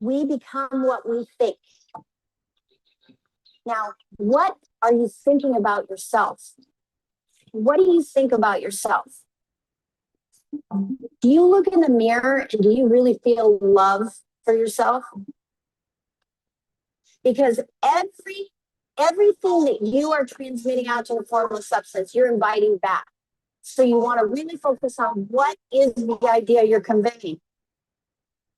We become what we think. Now, what are you thinking about yourself? What do you think about yourself? Do you look in the mirror and do you really feel love for yourself? Because everything that you are transmitting out to the formless substance, you're inviting back. So you want to really focus on what is the idea you're conveying.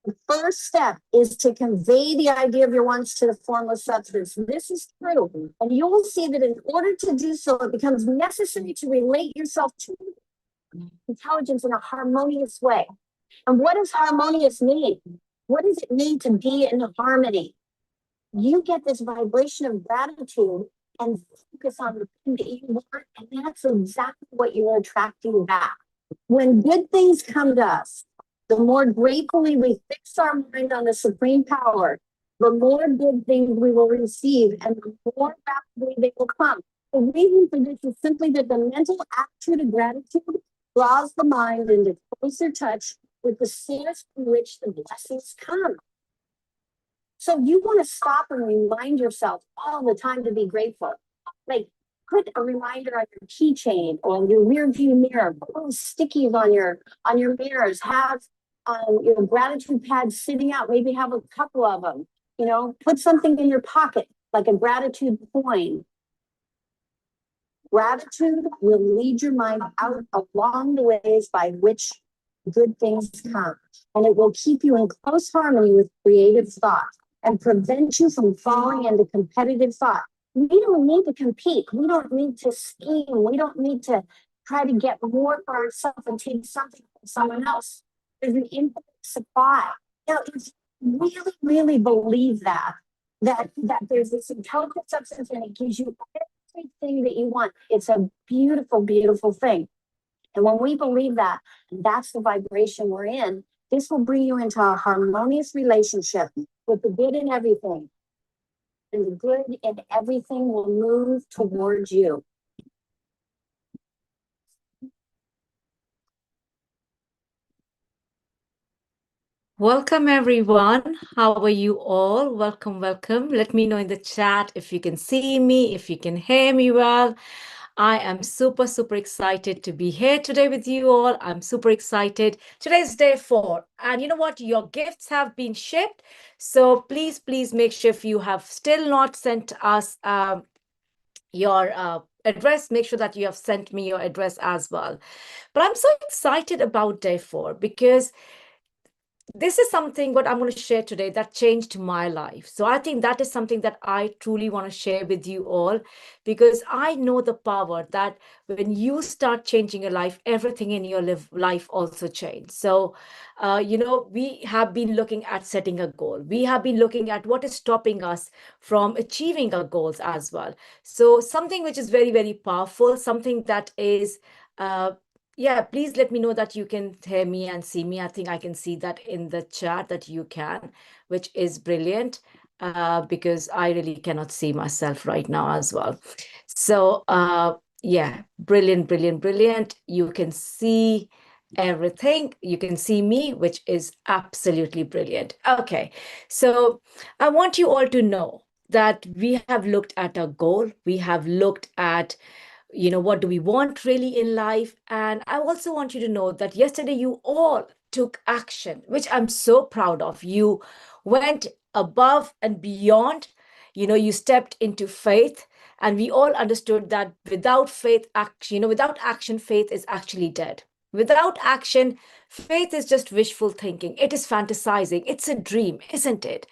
The first step is to convey the idea of your wants to the formless substance. This is true. And you will see that in order to do so, it becomes necessary to relate yourself to intelligence in a harmonious way. And what does harmonious mean? What does it mean to be in harmony? You get this vibration of gratitude and focus on the thing that you want, and that's exactly what you're attracting back. When good things come to us, the more gratefully we fix our mind on the supreme power, the more good things we will receive, and the more rapidly they will come. The reason for this is simply that the mental attitude of gratitude draws the mind into closer touch with the source from which the blessings come. So you want to stop and remind yourself all the time to be grateful. Like, put a reminder on your keychain or your rear view mirror, put little stickies on your mirrors, have your gratitude pad sitting out, maybe have a couple of them, put something in your pocket, like a gratitude coin. Gratitude will lead your mind out along the ways by which good things come, and it will keep you in close harmony with creative thought and prevent you from falling into competitive thought. We don't need to compete. We don't need to scheme. We don't need to try to get more for ourselves and take something from someone else. There's an infinite supply. Now, if you really, really believe that there's this intelligent substance and it gives you everything that you want, it's a beautiful, beautiful thing. And when we believe that, that's the vibration we're in, this will bring you into a harmonious relationship with the good in everything. And the good in everything will move towards you. Welcome, everyone. How are you all? Welcome, welcome. Let me know in the chat if you can see me, if you can hear me well. I am super, super excited to be here today with you all. I'm super excited. Today's day 4. And you know what? Your gifts have been shipped. So please, please make sure if you have still not sent us your address, make sure that you have sent me your address as well. But I'm so excited about day 4 because this is something what I'm going to share today that changed my life. So I think that is something that I truly want to share with you all, because I know the power that when you start changing your life, everything in your life also changes. So, we have been looking at setting a goal. We have been looking at what is stopping us from achieving our goals as well. So something which is very, very powerful, something that is yeah, please let me know that you can hear me and see me. I think I can see that in the chat that you can, which is brilliant, because I really cannot see myself right now as well. So yeah, brilliant, brilliant, brilliant. You can see everything. You can see me, which is absolutely brilliant. Okay, so I want you all to know that we have looked at a goal. We have looked at what do we want really in life? And I also want you to know that yesterday you all took action, which I'm so proud of. You went above and beyond. You stepped into faith, and we all understood that without faith, action, without action, faith is actually dead. Without action, faith is just wishful thinking. It is fantasizing. It's a dream, isn't it?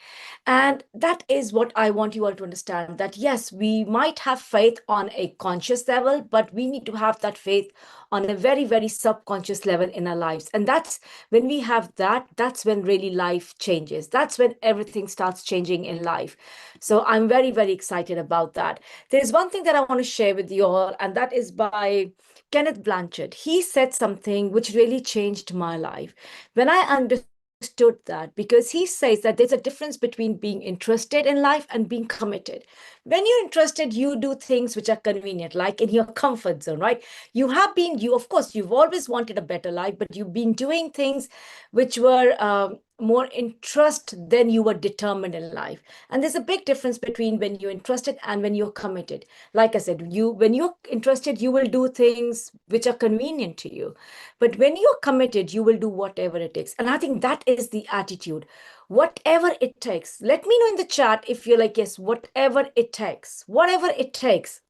And that is what I want you all to understand, that yes, we might have faith on a conscious level, but we need to have that faith on a very, very subconscious level in our lives. And that's when we have that, that's when really life changes. That's when everything starts changing in life. So I'm very, very excited about that. There's one thing that I want to share with you all, and that is by Kenneth Blanchard. He said something which really changed my life. When I understood that, because he says that there's a difference between being interested in life and being committed. When you're interested, you do things which are convenient, like in your comfort zone, right? Of course, you've always wanted a better life, but you've been doing things which were more interest than you were determined in life. And there's a big difference between when you're interested and when you're committed. Like I said, when you're interested, you will do things which are convenient to you. But when you're committed, you will do whatever it takes. And I think that is the attitude. Whatever it takes. Let me know in the chat if you're like, yes, whatever it takes. Whatever it takes.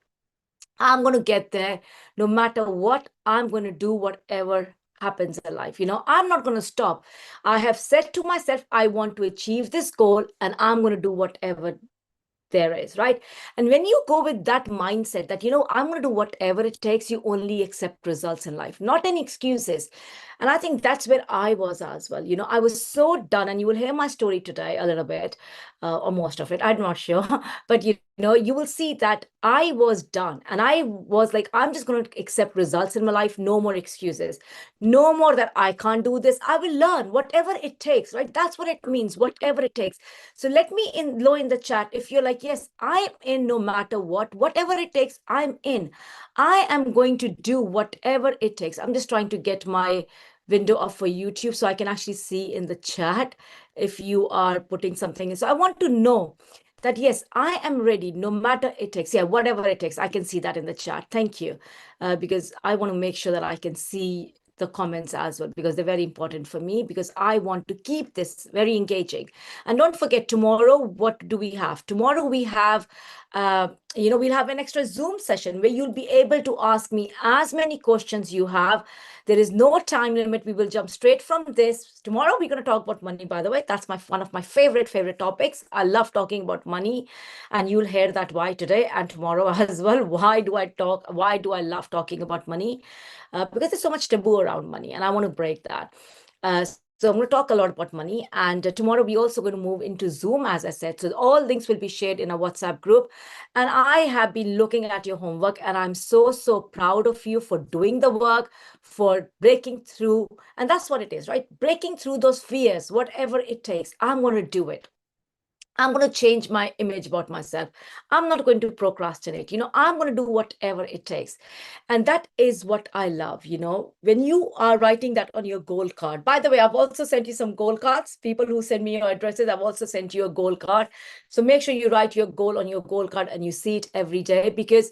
I'm going to get there no matter what. I'm going to do whatever happens in life. I'm not going to stop. I have said to myself, I want to achieve this goal and I'm going to do whatever there is, right? And when you go with that mindset that, I'm going to do whatever it takes, you only accept results in life, not any excuses. And I think that's where I was as well. I was so done, and you will hear my story today a little bit, or most of it, I'm not sure. But you will see that I was done, and I was like, I'm just going to accept results in my life. No more excuses. No more that I can't do this. I will learn whatever it takes, right? That's what it means, whatever it takes. So let me know in the chat if you're like, yes, I'm in no matter what, whatever it takes, I'm in. I am going to do whatever it takes. I'm just trying to get my window up for YouTube so I can actually see in the chat if you are putting something in. So I want to know that, yes, I am ready no matter it takes. Yeah, whatever it takes. I can see that in the chat. Thank you. Because I want to make sure that I can see the comments as well, because they're very important for me, because I want to keep this very engaging. And don't forget, tomorrow, what do we have? Tomorrow we have, we'll have an extra Zoom session where you'll be able to ask me as many questions you have. There is no time limit. We will jump straight from this. Tomorrow, we're going to talk about money, by the way. That's one of my favorite topics. I love talking about money, and you'll hear that why today and tomorrow as well. Why do I love talking about money? Because there's so much taboo around money, and I want to break that. So I'm going to talk a lot about money. And tomorrow, we're also going to move into Zoom, as I said. So all links will be shared in a WhatsApp group. And I have been looking at your homework, and I'm so, so proud of you for doing the work, for breaking through. And that's what it is, right? Breaking through those fears, whatever it takes. I'm going to do it. I'm going to change my image about myself. I'm not going to procrastinate. I'm going to do whatever it takes. And that is what I love. When you are writing that on your goal card. By the way, I've also sent you some goal cards. People who send me your addresses, I've also sent you a goal card. So make sure you write your goal on your goal card and you see it every day, because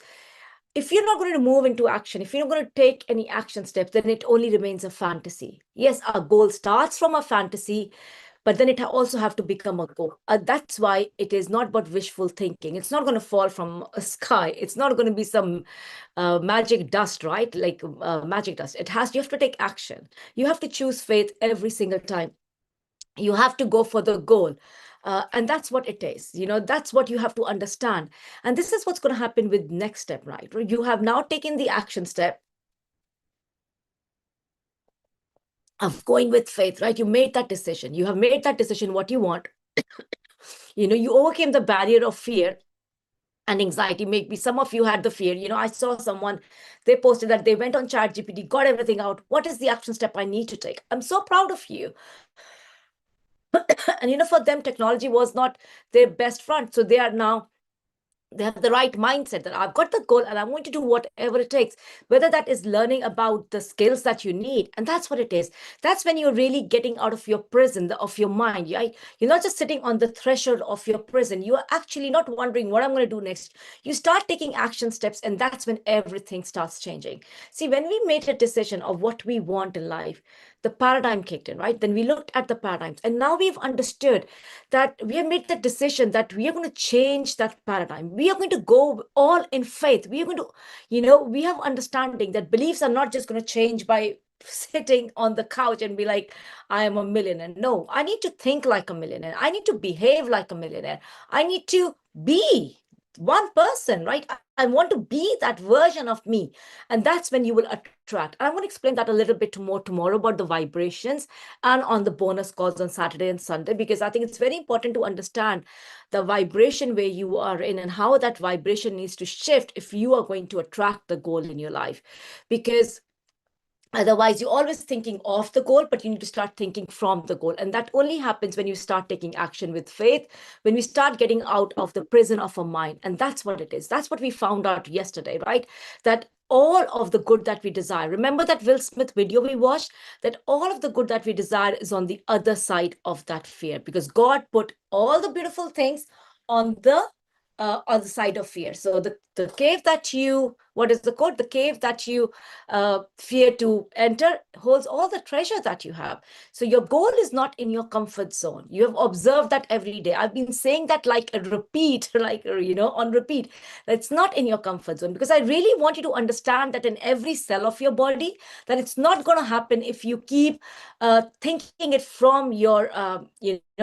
if you're not going to move into action, if you're not going to take any action steps, then it only remains a fantasy. Yes, our goal starts from a fantasy, but then it also have to become a goal. That's why it is not about wishful thinking. It's not going to fall from a sky. It's not going to be some magic dust, right? Like magic dust. You have to take action. You have to choose faith every single time. You have to go for the goal. And that's what it is. That's what you have to understand. And this is what's going to happen with next step, right? You have now taken the action step of going with faith, right? You made that decision. You have made that decision what you want. You overcame the barrier of fear and anxiety. Maybe some of you had the fear. I saw someone, they posted that they went on ChatGPT, got everything out. What is the action step I need to take? I'm so proud of you. And for them, technology was not their best friend. So they have the right mindset that I've got the goal and I'm going to do whatever it takes, whether that is learning about the skills that you need. And that's what it is. That's when you're really getting out of your prison, of your mind. You're not just sitting on the threshold of your prison. You are actually not wondering what I'm going to do next. You start taking action steps, and that's when everything starts changing. See, when we made a decision of what we want in life, the paradigm kicked in, right? Then we looked at the paradigms, and now we've understood that we have made the decision that we are going to change that paradigm. We are going to go all in faith. We are going to, we have understanding that beliefs are not just going to change by sitting on the couch and be like, I am a millionaire. No, I need to think like a millionaire. I need to behave like a millionaire. I need to be one person, right? I want to be that version of me. And that's when you will attract. And I'm going to explain that a little bit more tomorrow about the vibrations and on the bonus calls on Saturday and Sunday, because I think it's very important to understand the vibration where you are in and how that vibration needs to shift if you are going to attract the goal in your life. Because Otherwise, you're always thinking of the goal, but you need to start thinking from the goal. And that only happens when you start taking action with faith, when we start getting out of the prison of our mind. And that's what it is. That's what we found out yesterday, right? That all of the good that we desire, remember that Will Smith video we watched, that all of the good that we desire is on the other side of that fear, because God put all the beautiful things on the side of fear. So the cave that you, what is the quote? The cave that you fear to enter holds all the treasure that you have. So your goal is not in your comfort zone. You have observed that every day. I've been saying that like a repeat, like, on repeat. It's not in your comfort zone, because I really want you to understand that in every cell of your body, that it's not going to happen if you keep thinking it from your,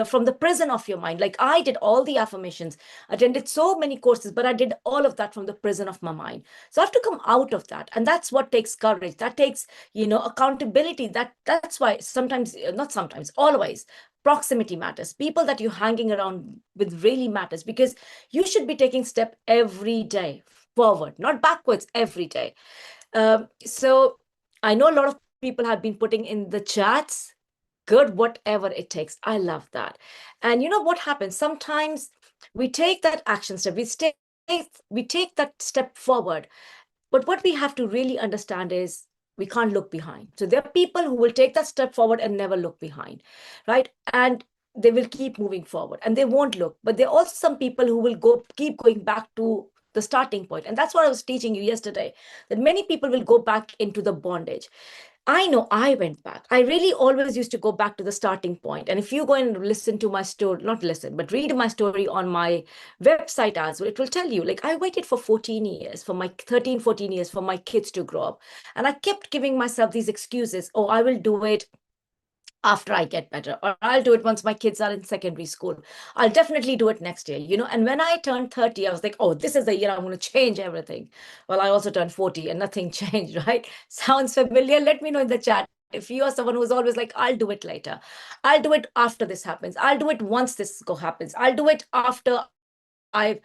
from the prison of your mind. Like I did all the affirmations, attended so many courses, but I did all of that from the prison of my mind. So I have to come out of that. And that's what takes courage. That takes, accountability. That's why sometimes, not sometimes, always, proximity matters. People that you're hanging around with really matters, because you should be taking step every day forward, not backwards, every day. So I know a lot of people have been putting in the chats, good, whatever it takes. I love that. And you know what happens? Sometimes we take that action step, we take that step forward. But what we have to really understand is we can't look behind. So there are people who will take that step forward and never look behind, right? And they will keep moving forward and they won't look. But there are also some people who will keep going back to the starting point. And that's what I was teaching you yesterday, that many people will go back into the bondage. I know I went back. I really always used to go back to the starting point. And if you go and listen to my story, not listen, but read my story on my website as well, it will tell you, like, I waited for 14 years, for my 13, 14 years, for my kids to grow up. And I kept giving myself these excuses. Oh, I will do it after I get better, or I'll do it once my kids are in secondary school. I'll definitely do it next year, And when I turned 30, I was like, oh, this is the year I'm going to change everything. Well, I also turned 40 and nothing changed, right? Sounds familiar? Let me know in the chat. If you are someone who's always like, I'll do it later. I'll do it after this happens. I'll do it once this happens. I'll do it after I've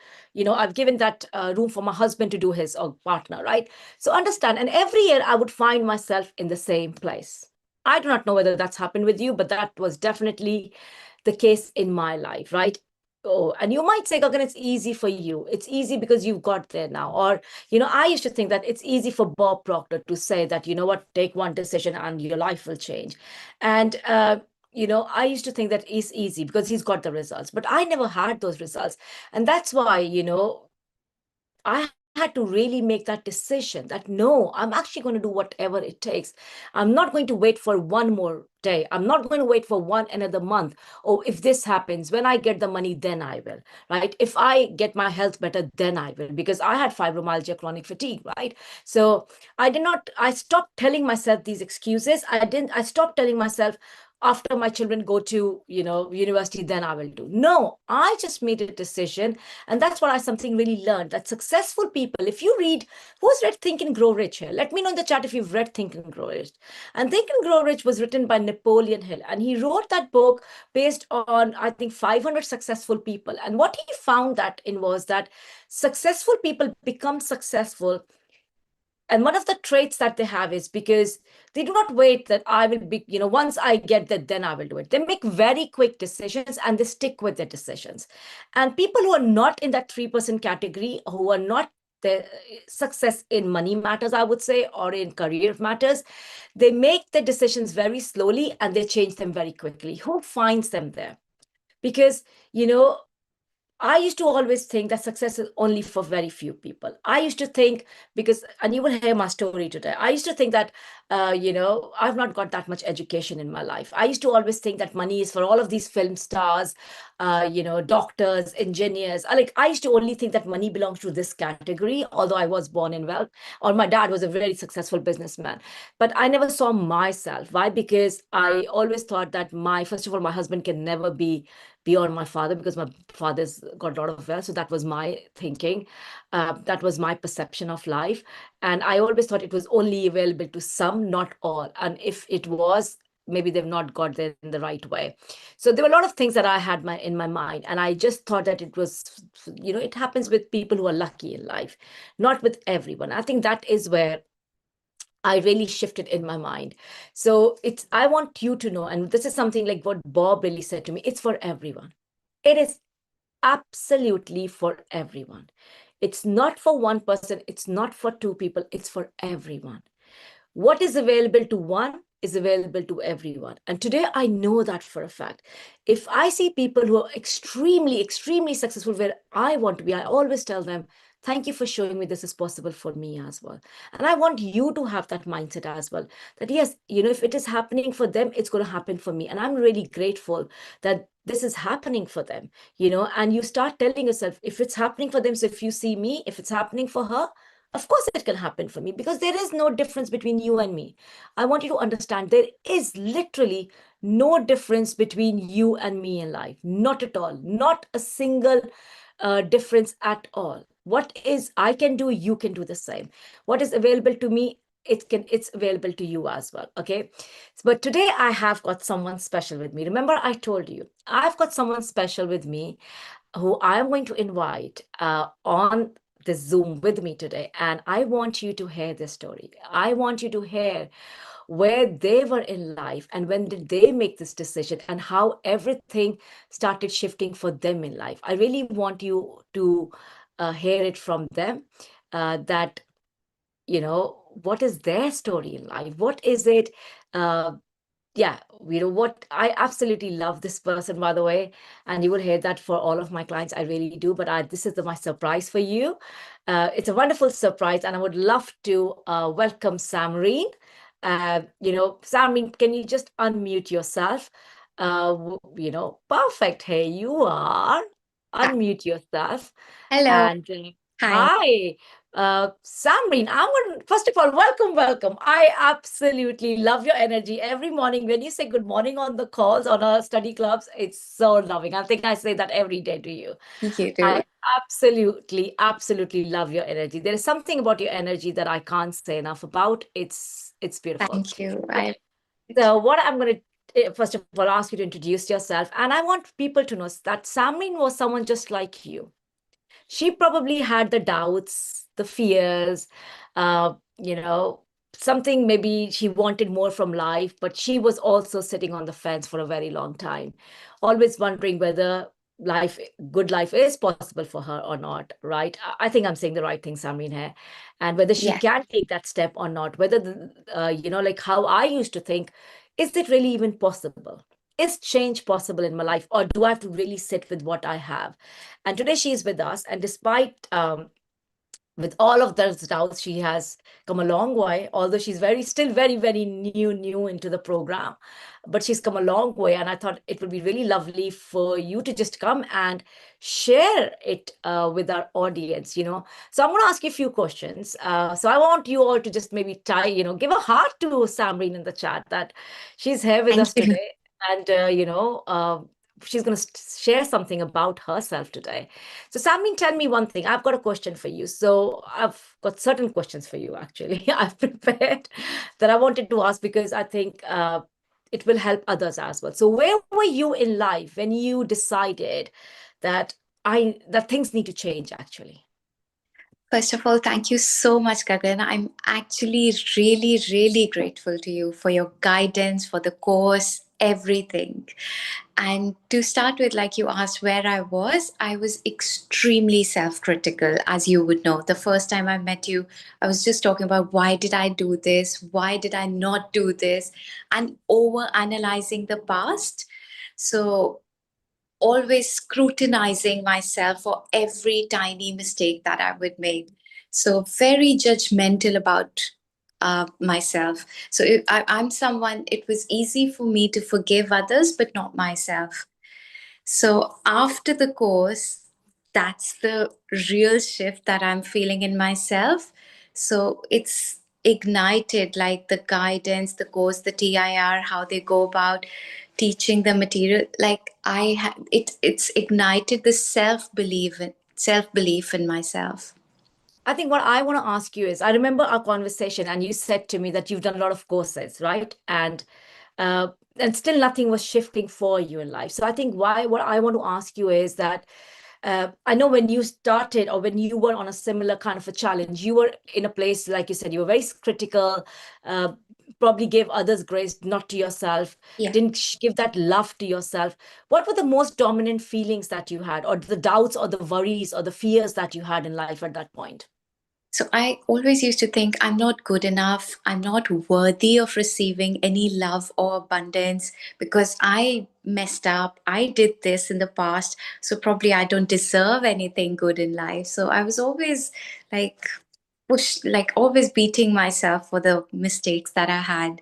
given that room for my husband to do his or partner, right? So understand. And every year I would find myself in the same place. I do not know whether that's happened with you, but that was definitely the case in my life, right? Oh, and you might say, Gagan, it's easy for you. It's easy because you've got there now. Or, I used to think that it's easy for Bob Proctor to say that, take one decision and your life will change. And, I used to think that it's easy because he's got the results, but I never had those results. And that's why, I had to really make that decision that no, I'm actually going to do whatever it takes. I'm not going to wait for one more day. I'm not going to wait for another month. Oh, if this happens, when I get the money, then I will, right? If I get my health better, then I will, because I had fibromyalgia, chronic fatigue, right? So I stopped telling myself these excuses. I stopped telling myself, after my children go to, university, then I will do. No, I just made a decision. And that's what I something really learned, that successful people, if you read, who's read Think and Grow Rich here? Let me know in the chat if you've read Think and Grow Rich. And Think and Grow Rich was written by Napoleon Hill. And he wrote that book based on, I think, 500 successful people. And what he found that in was that successful people become successful. And one of the traits that they have is because they do not wait that I will be, once I get that, then I will do it. They make very quick decisions and they stick with their decisions. And people who are not in that 3% category, who are not the success in money matters, I would say, or in career matters, they make the decisions very slowly and they change them very quickly. Who finds them there? Because, I used to always think that success is only for very few people. I used to think, because, and you will hear my story today, I used to think that, I've not got that much education in my life. I used to always think that money is for all of these film stars, doctors, engineers. I used to only think that money belongs to this category, although I was born in wealth, or my dad was a very successful businessman. But I never saw myself. Why? Because I always thought that first of all, my husband can never be beyond my father, because my father's got a lot of wealth. So that was my thinking. That was my perception of life. And I always thought it was only available to some, not all. And if it was, maybe they've not got there in the right way. So there were a lot of things that I had in my mind. And I just thought that it was, it happens with people who are lucky in life, not with everyone. I think that is where I really shifted in my mind. So I want you to know, and this is something like what Bob really said to me, it's for everyone. It is absolutely for everyone. It's not for one person, it's not for two people, it's for everyone. What is available to one is available to everyone. And today I know that for a fact. If I see people who are extremely, extremely successful where I want to be, I always tell them, thank you for showing me this is possible for me as well. And I want you to have that mindset as well. That yes, if it is happening for them, it's going to happen for me. And I'm really grateful that this is happening for them, and you start telling yourself, if it's happening for them, so if you see me, if it's happening for her, of course it can happen for me, because there is no difference between you and me. I want you to understand there is literally no difference between you and me in life. Not at all. Not a single difference at all. What is I can do, you can do the same. What is available to me, it's available to you as well. Okay. But today I have got someone special with me. Remember, I told you I've got someone special with me who I'm going to invite on this Zoom with me today. And I want you to hear this story. I want you to hear where they were in life and when did they make this decision and how everything started shifting for them in life. I really want you to hear it from them, that, what is their story in life? What is it? Yeah, what I absolutely love this person, by the way, and you will hear that for all of my clients. I really do, but this is my surprise for you. It's a wonderful surprise, and I would love to welcome Samreen. Samreen, can you just unmute yourself? Perfect. Hey, you are. Hi. Unmute yourself. Hello. And Hi. hi. Samreen, first of all, welcome. I absolutely love your energy every morning when you say good morning on the calls on our study clubs. It's so loving. I think I say that every day to you. You too. I absolutely love your energy. There is something about your energy that I can't say enough about. It's beautiful. Thank you. So what I'm going to first of all ask you to introduce yourself, and I want people to know that Samreen was someone just like you. She probably had the doubts, the fears, uh, you know, something maybe she wanted more from life, but she was also sitting on the fence for a very long time, always wondering whether good life is possible for her or not, right? I think I'm saying the right thing, Samreen, here, and whether she Yes. can take that step or not, whether, like how I used to think, is it really even possible? Is change possible in my life, or do I have to really sit with what I have? And today she is with us, and despite with all of those doubts, she has come a long way. Although she's still very new into the program, but she's come a long way. And I thought it would be really lovely for you to just come and share it with our audience. So I'm going to ask you a few questions. So I want you all to just maybe give a heart to Samreen in the chat that she's here with us Thank you. today, and she's going to share something about herself today. So, Samreen, tell me one thing. I've got a question for you. So, I've got certain questions for you, actually. I've prepared that I wanted to ask because I think it will help others as well. So, where were you in life when you decided that that things need to change, actually? First of all, thank you so much, Gagan. I'm actually really grateful to you for your guidance, for the course, everything. And to start with, like you asked where I was extremely self-critical, as you would know. The first time I met you, I was just talking about why did I do this? Why did I not do this? And over analyzing the past. So always scrutinizing myself for every tiny mistake that I would make. So very judgmental about myself. So I'm someone, it was easy for me to forgive others, but not myself. So after the course, that's the real shift that I'm feeling in myself. So it's ignited like the guidance, the course, the TIR, how they go about teaching the material. Like it's ignited the self-belief in myself. I think what I want to ask you is, I remember our conversation, and you said to me that you've done a lot of courses, right? Uh, and still nothing was shifting for you in life. So I think what I want to ask you is that I know when you started or when you were on a similar kind of a challenge, you were in a place, like you said, you were very critical, uh, probably gave others grace, not to yourself, Yeah. didn't give that love to yourself. What were the most dominant feelings that you had, or the doubts or the worries or the fears that you had in life at that point? So I always used to think I'm not good enough. I'm not worthy of receiving any love or abundance because I messed up. I did this in the past. So probably I don't deserve anything good in life. So I was always like like always beating myself for the mistakes that I had.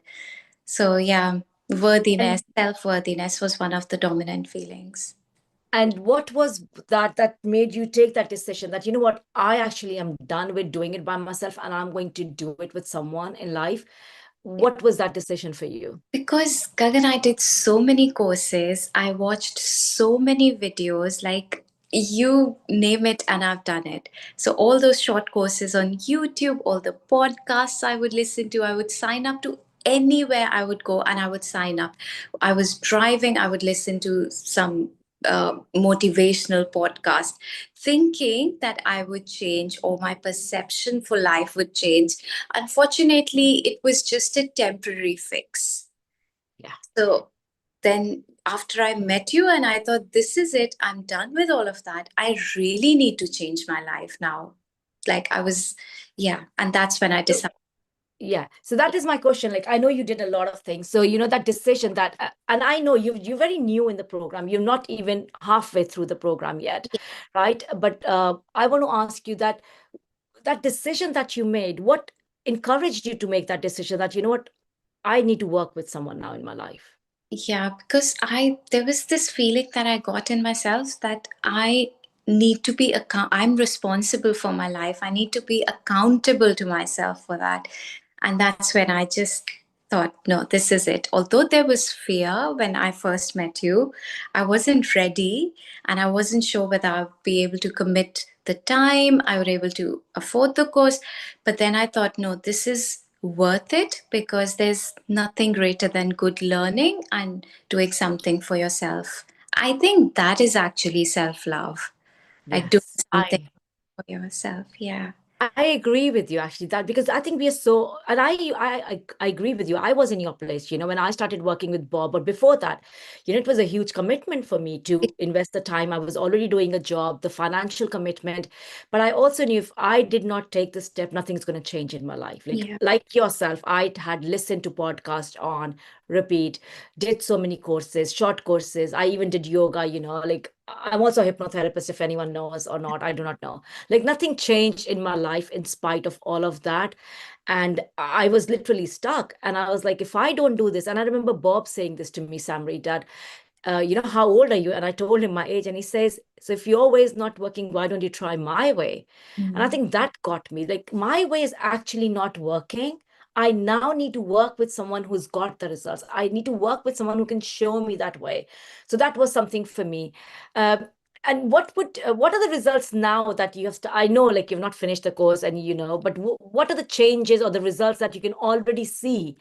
So yeah, worthiness, self-worthiness was one of the dominant feelings. And what was that made you take that decision that, you know what, I actually am done with doing it by myself and I'm going to do it with someone in life? What was that decision for you? Because Gagan, I did so many courses, I watched so many videos, like you name it, and I've done it. So, all those short courses on YouTube, all the podcasts I would listen to, I would sign up to anywhere I would go and I would sign up. I was driving, I would listen to some motivational podcast, thinking that I would change or my perception for life would change. Unfortunately, it was just a temporary fix. Yeah. So then after I met you and I thought, this is it, I'm done with all of that. I really need to change my life now. Like I was, yeah. And that's when I So, decided. yeah. So that is my question. Like, I know you did a lot of things. So, you know, that decision that, and I know you're very new in the program. You're not even halfway through the program yet, right? But I want to ask you that decision that you made, what encouraged you to make that decision that, you know what, I need to work with someone now in my life? Yeah, because there was this feeling that I got in myself that I need to be I'm responsible for my life. I need to be accountable to myself for that. And that's when I just thought, no, this is it. Although there was fear when I first met you, I wasn't ready and I wasn't sure whether I'd be able to commit the time, I would able to afford the course. But then I thought, no, this is worth it because there's nothing greater than good learning and doing something for yourself. I think that is actually self-love, like doing Yes, something for yourself. Yeah. I agree with you actually that because I think we are so, and I agree with you. I was in your place, you know, when I started working with Bob, but before that, you know, it was a huge commitment for me to invest the time. I was already doing a job, the financial commitment, but I also knew if I did not take this step, nothing's going to change in my life. Yeah. Like yourself, I had listened to podcasts on repeat, did so many courses, short courses. I even did yoga, you know, like I'm also a hypnotherapist, if anyone knows or not, I do not know. Like nothing changed in my life in spite of all of that. And I was literally stuck. And I was like, if I don't do this, and I remember Bob saying this to me, Samri, that, you know, how old are you? And I told him my age. And he says, so if your way is not working, why don't you try my way? And I think that got me. Like, my way is actually not working. I now need to work with someone who's got the results. I need to work with someone who can show me that way. So that was something for me. And what are the results now that you have I know like you've not finished the course and you know, but what are the changes or the results that you can already see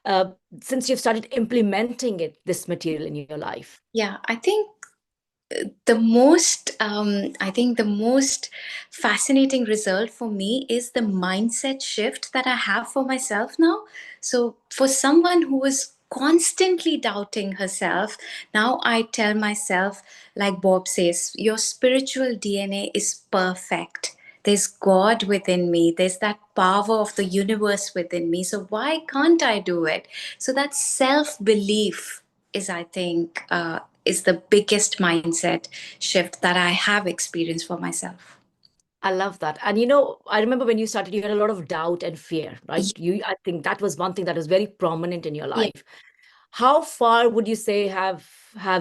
uh, since you've started implementing this material in your life? Yeah, I think the most fascinating result for me is the mindset shift that I have for myself now. So for someone who was constantly doubting herself, now I tell myself, like Bob says, your spiritual DNA is perfect. There's God within me. There's that power of the universe within me. So why can't I do it? So that self-belief is, I think, is the biggest mindset shift that I have experienced for myself. I love that. And you know, I remember when you started, you had a lot of doubt and fear, right? I think that was one thing that was very prominent in your Yeah. life. How far would you say have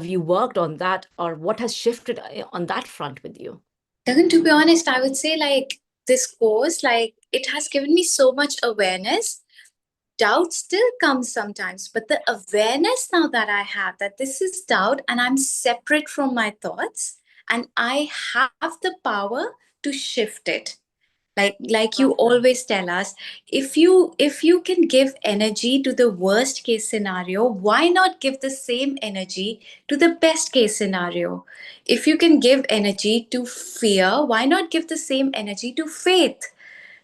you worked on that, or what has shifted on that front with you? Gagan, to be honest, I would say like this course, like it has given me so much awareness. Doubt still comes sometimes, but the awareness now that I have that this is doubt and I'm separate from my thoughts and I have the power to shift it. Like you always tell us, if you can give energy to the worst case scenario, why not give the same energy to the best case scenario? If you can give energy to fear, why not give the same energy to faith?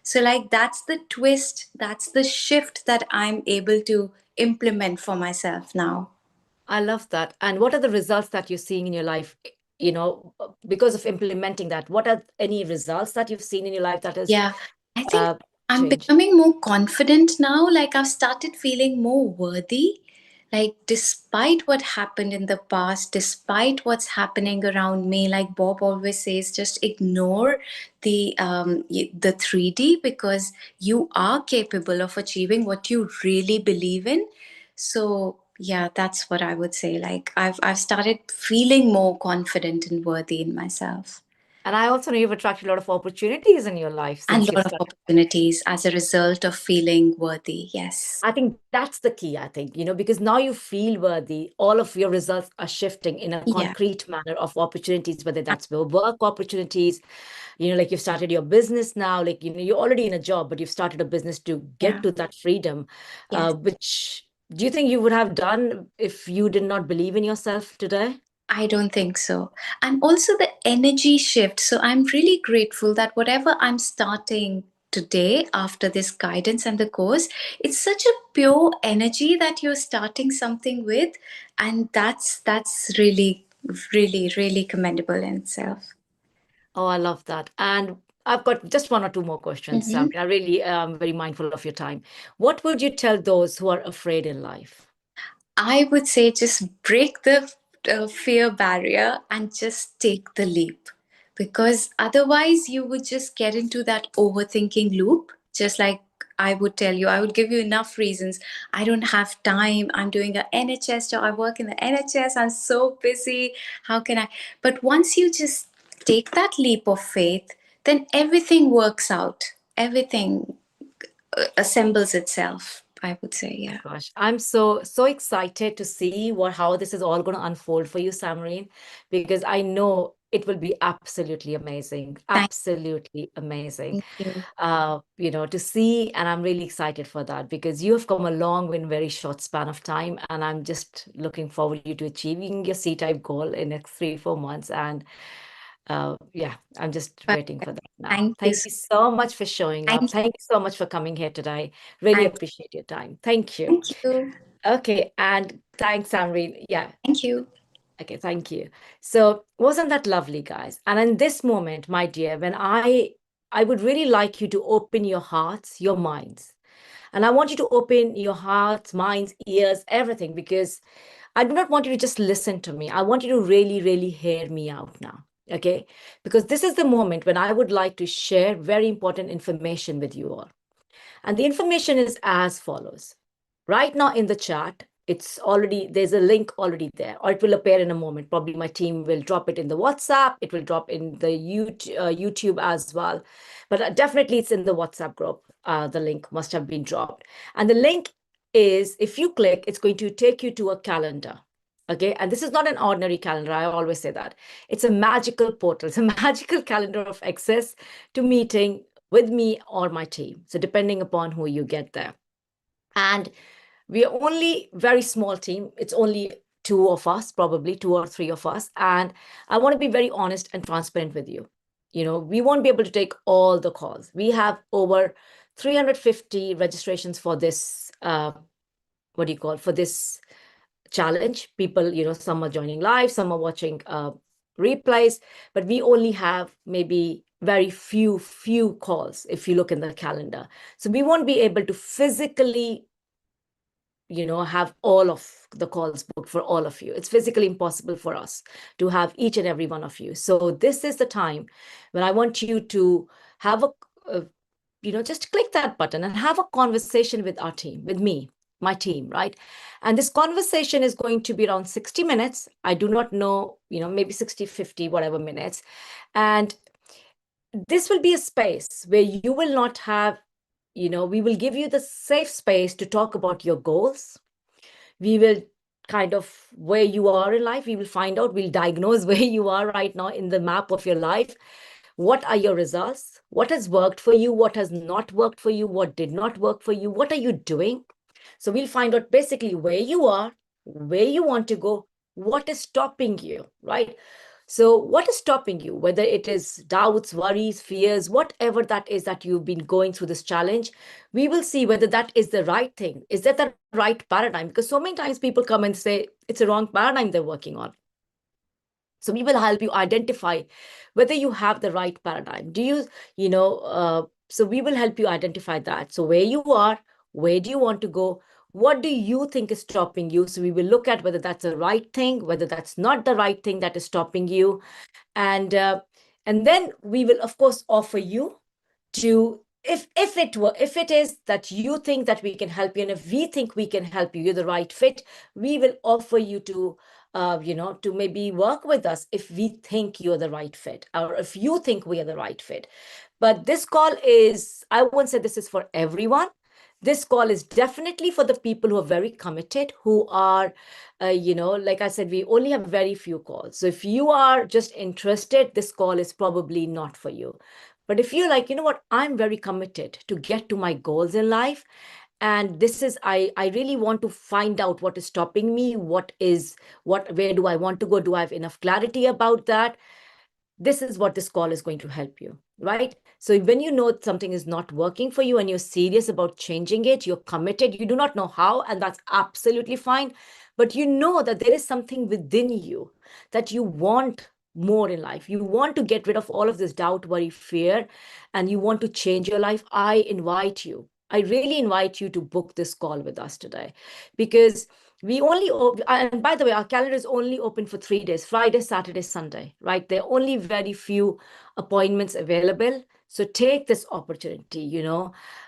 So like that's the twist, that's the shift that I'm able to implement for myself now. I love that. And what are the results that you're seeing in your life? Because of implementing that, what are any results that you've seen in your life that has Yeah, I think I'm changed? becoming more confident now. Like I've started feeling more worthy. Like despite what happened in the past, despite what's happening around me, like Bob always says, just ignore the 3D, because you are capable of achieving what you really believe in. So yeah, that's what I would say. Like I've started feeling more confident and worthy in myself. And I also know you've attracted a lot of opportunities in your life And since a you've lot of started. opportunities as a result of feeling worthy. Yes. I think that's the key, I think, because now you feel worthy, all of your results are shifting in a Yeah. concrete manner of opportunities, whether that's your work opportunities, like you've started your business now, like, you're already in a job, but you've started a business to get Yeah. to that freedom, Yes. which do you think you would have done if you did not believe in yourself today? I don't think so. And also the energy shift. So I'm really grateful that whatever I'm starting today after this guidance and the course, it's such a pure energy that you're starting something with. And that's really, really, really commendable in itself. Oh, I love that. And I've got just one or two more questions, Mhm. Sam. I really am very mindful of your time. What would you tell those who are afraid in life? I would say just break the fear barrier and just take the leap. Because otherwise, you would just get into that overthinking loop. Just like I would tell you, I would give you enough reasons. I don't have time. I'm doing an NHS job. I work in the NHS. I'm so busy. How can I? But once you just take that leap of faith, then everything works out. Everything assembles itself, I would say. Yeah. Gosh, I'm so excited to see how this is all going to unfold for you, Samarine, because I know it will be absolutely amazing, Thank absolutely amazing. you. To see, and I'm really excited for that because you have come a long way in a very short span of time, and I'm just looking forward to achieving your C-type goal in the next 3-4 months. And yeah, I'm just waiting for that now. Thank you. Thank you so much for showing up. Thank Thank you so much for coming here today. Really thank appreciate your time. Thank you. thank you. Okay, and thanks, Amreen. Yeah, Thank you. okay, thank you. So wasn't that lovely, guys? And in this moment, my dear, when I would really like you to open your hearts, your minds. And I want you to open your hearts, minds, ears, everything, because I do not want you to just listen to me. I want you to really, really hear me out now. Okay? Because this is the moment when I would like to share very important information with you all. And the information is as follows. Right now in the chat, there's a link already there, or it will appear in a moment. Probably my team will drop it in the WhatsApp, it will drop in the YouTube as well. But definitely it's in the WhatsApp group. The link must have been dropped. And the link is, if you click, it's going to take you to a calendar. Okay, and this is not an ordinary calendar. I always say that. It's a magical portal. It's a magical calendar of access to meeting with me or my team. So depending upon who you get there. And we are only very small team. It's only 2 of us, probably 2 or 3 of us. And I want to be very honest and transparent with you. We won't be able to take all the calls. We have over 350 registrations for this, for this challenge. People, some are joining live, some are watching replays, but we only have maybe very few calls if you look in the calendar. So we won't be able to physically have all of the calls booked for all of you. It's physically impossible for us to have each and every one of you. So this is the time when I want you to have just click that button and have a conversation with our team, with me, my team, right? And this conversation is going to be around 60 minutes. I do not know, maybe 60, 50, whatever minutes. And this will be a space where you will not have, we will give you the safe space to talk about your goals. We will kind of where you are in life. We will find out, we'll diagnose where you are right now in the map of your life. What are your results? What has worked for you? What has not worked for you? What did not work for you? What are you doing? So we'll find out basically where you are, where you want to go, what is stopping you, right? So what is stopping you, whether it is doubts, worries, fears, whatever that is that you've been going through this challenge, we will see whether that is the right thing. Is that the right paradigm? Because so many times people come and say it's a wrong paradigm they're working on. So we will help you identify whether you have the right paradigm. Do so we will help you identify that. So where you are, where do you want to go? What do you think is stopping you? So we will look at whether that's the right thing, whether that's not the right thing that is stopping you. And then we will, of course, offer you to, if it is that you think that we can help you, and if we think we can help you, you're the right fit, we will offer you to to maybe work with us if we think you're the right fit, or if you think we are the right fit. But this call is, I won't say this is for everyone. This call is definitely for the people who are very committed, who are, like I said, we only have very few calls. So if you are just interested, this call is probably not for you. But if you're like, you know what, I'm very committed to get to my goals in life, and this is, I really want to find out what is stopping me, where do I want to go? Do I have enough clarity about that? This is what this call is going to help you, right? So when you know something is not working for you and you're serious about changing it, you're committed, you do not know how, and that's absolutely fine. But you know that there is something within you that you want more in life. You want to get rid of all of this doubt, worry, fear, and you want to change your life. I really invite you to book this call with us today, because we only, and by the way, our calendar is only open for 3 days, Friday, Saturday, Sunday, right? There are only very few appointments available. So take this opportunity,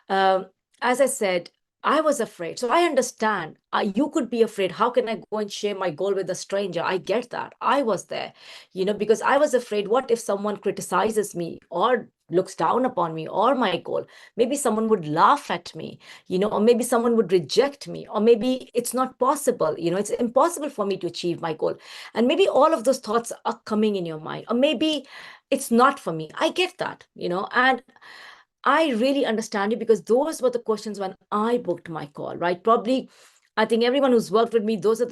as I said, I was afraid. So I understand. You could be afraid. How can I go and share my goal with a stranger? I get that. I was there, because I was afraid. What if someone criticizes me or looks down upon me or my goal? Maybe someone would laugh at me, or maybe someone would reject me, or maybe it's not possible. It's impossible for me to achieve my goal. And maybe all of those thoughts are coming in your mind, or maybe it's not for me. I get that, and I really understand you, because those were the questions when I booked my call, right? Probably, I think everyone who's worked with me, those are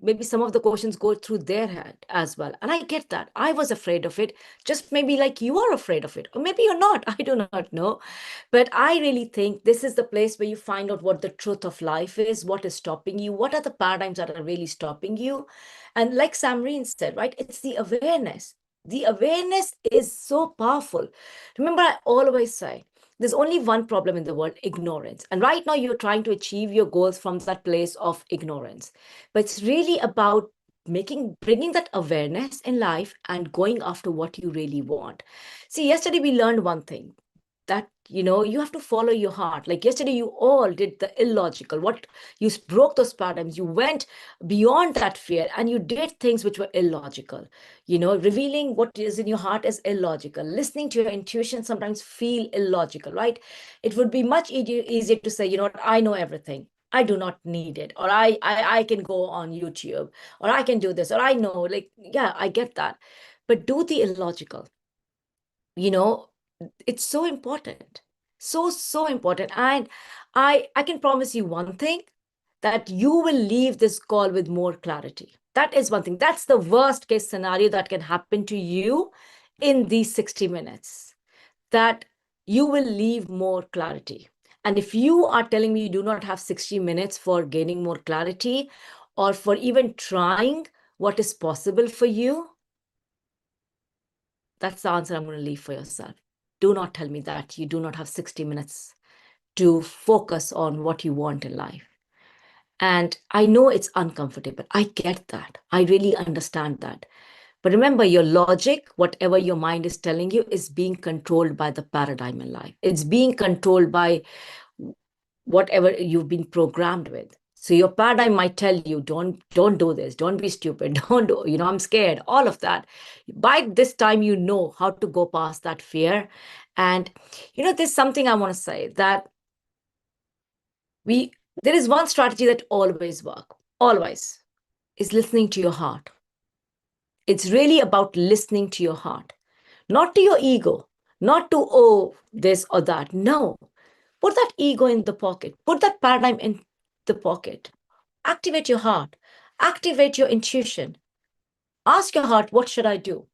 maybe some of the questions go through their head as well. And I get that. I was afraid of it, just maybe like you are afraid of it, or maybe you're not. I do not know. But I really think this is the place where you find out what the truth of life is, what is stopping you, what are the paradigms that are really stopping you. And like Samreen said, right, it's the awareness. The awareness is so powerful. Remember, I always say, there's only one problem in the world: ignorance. And right now you're trying to achieve your goals from that place of ignorance. But it's really about bringing that awareness in life and going after what you really want. See, yesterday we learned one thing, that you have to follow your heart. Like yesterday, you all did the illogical. You broke those paradigms. You went beyond that fear and you did things which were illogical. Revealing what is in your heart is illogical. Listening to your intuition sometimes feel illogical, right? It would be much easier to say, what, I know everything, I do not need it, or I can go on YouTube, or I can do this, or I know, like, yeah, I get that. But do the illogical. It's so important, so important. And I can promise you one thing, that you will leave this call with more clarity. That is one thing. That's the worst case scenario that can happen to you in these 60 minutes, that you will leave more clarity. And if you are telling me you do not have 60 minutes for gaining more clarity, or for even trying what is possible for you, that's the answer I'm going to leave for yourself. Do not tell me that you do not have 60 minutes to focus on what you want in life. And I know it's uncomfortable. I get that. I really understand that. But remember, your logic, whatever your mind is telling you, is being controlled by the paradigm in life. It's being controlled by whatever you've been programmed with. So your paradigm might tell you, don't do this, don't be stupid, don't do, I'm scared, all of that. By this time, you know how to go past that fear. And, there's something I want to say, that there is one strategy that always works, always, is listening to your heart. It's really about listening to your heart. not to your ego, not to, oh, this or that. No, put that ego in the pocket, put that paradigm in the pocket. Activate your heart, activate your intuition. Ask your heart, what should I do?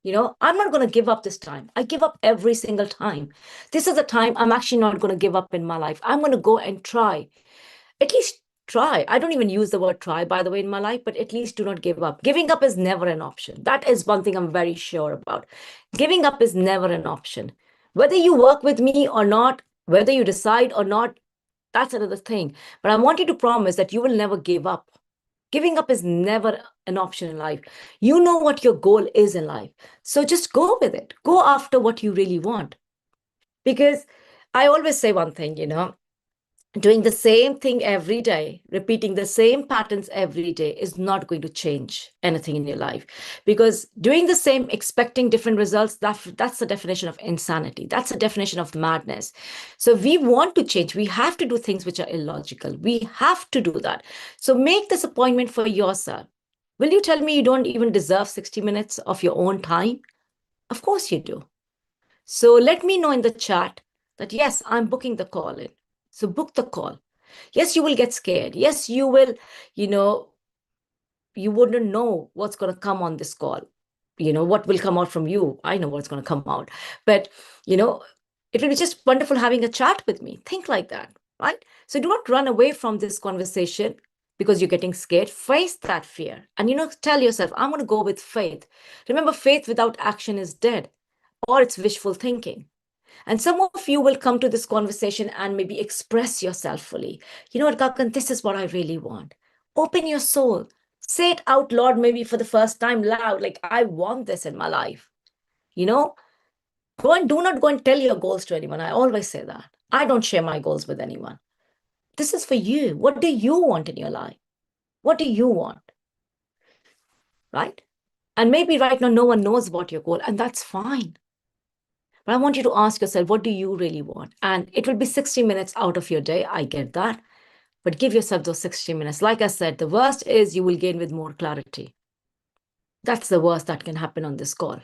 I'm not going to give up this time. I give up every single time. This is the time I'm actually not going to give up in my life. I'm going to go and try. At least try. I don't even use the word try, by the way, in my life, but at least do not give up. Giving up is never an option. That is one thing I'm very sure about. Giving up is never an option. Whether you work with me or not, whether you decide or not, that's another thing. But I want you to promise that you will never give up. Giving up is never an option in life. You know what your goal is in life. So just go with it. Go after what you really want. Because I always say one thing, doing the same thing every day, repeating the same patterns every day is not going to change anything in your life. Because doing the same, expecting different results, that's the definition of insanity. That's the definition of madness. So we want to change. We have to do things which are illogical. We have to do that. So make this appointment for yourself. Will you tell me you don't even deserve 60 minutes of your own time? Of course you do. So let me know in the chat that, yes, I'm booking the call in. So book the call. Yes, you will get scared. Yes, you will, you wouldn't know what's going to come on this call. What will come out from you. I know what's going to come out. But, it will be just wonderful having a chat with me. Think like that, right? So do not run away from this conversation because you're getting scared. Face that fear. And, tell yourself, I'm going to go with faith. Remember, faith without action is dead, or it's wishful thinking. And some of you will come to this conversation and maybe express yourself fully. You know what, Gagan, this is what I really want. Open your soul. Say it out loud, maybe for the first time loud, like, I want this in my life. Do not go and tell your goals to anyone. I always say that. I don't share my goals with anyone. This is for you. What do you want in your life? What do you want? Right? And maybe right now, no one knows about your goal, and that's fine. But I want you to ask yourself, what do you really want? And it will be 60 minutes out of your day. I get that. But give yourself those 60 minutes. Like I said, the worst is you will gain with more clarity. That's the worst that can happen on this call.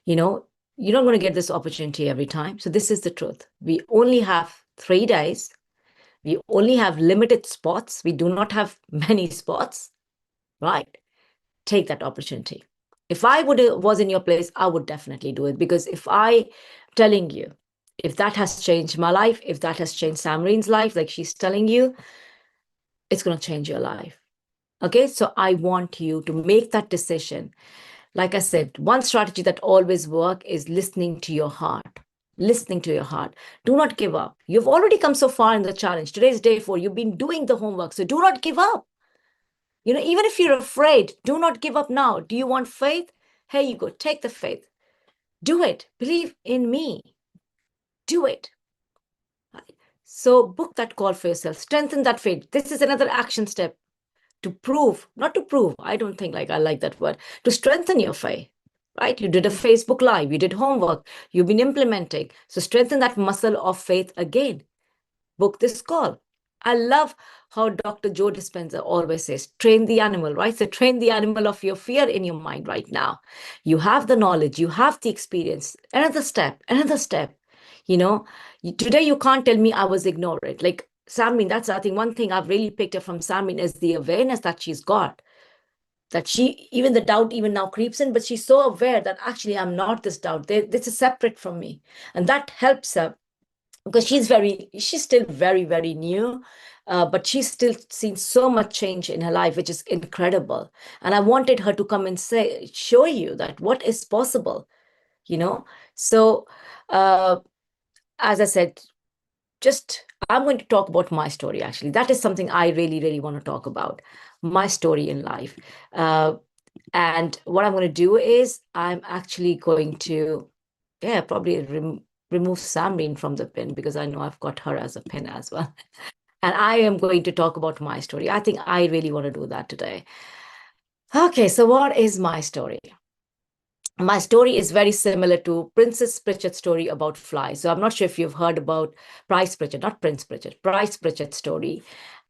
You're not going to get this opportunity every time. So this is the truth. We only have 3 days. We only have limited spots. We do not have many spots, right? Take that opportunity. If I was in your place, I would definitely do it, because telling you, if that has changed my life, if that has changed Samreen's life, like she's telling you, it's going to change your life. Okay, so I want you to make that decision. Like I said, one strategy that always works is listening to your heart. Listening to your heart. Do not give up. You've already come so far in the challenge. Today's day 4. You've been doing the homework, so do not give up. Even if you're afraid, do not give up now. Do you want faith? Here you go. Take the faith. Do it. Believe in me. Do it. Right? So book that call for yourself. Strengthen that faith. This is another action step to prove, not to prove. I don't think I like that word. To strengthen your faith. Right? You did a Facebook Live. You did homework. You've been implementing. So strengthen that muscle of faith again. Book this call. I love how Dr. Joe Dispenza always says, train the animal, right? So train the animal of your fear in your mind right now. You have the knowledge, you have the experience. Another step. Today you can't tell me I was ignorant. Like Samreen, that's I think one thing I've really picked up from Samreen is the awareness that she's got. That even the doubt even now creeps in, but she's so aware that actually I'm not this doubt. This is separate from me. And that helps her. Because she's still very, very new, but she's still seen so much change in her life, which is incredible. And I wanted her to come and show you that what is possible, So, as I said, I'm going to talk about my story, actually. That is something I really, really want to talk about, my story in life. And what I'm going to do is I'm actually going to, probably remove Samreen from the pin, because I know I've got her as a pin as well. And I am going to talk about my story. I think I really want to do that today. Okay, so what is my story? My story is very similar to Princess Pritchard's story about flies. So I'm not sure if you've heard about Price Pritchard, not Prince Pritchard, Price Pritchard's story.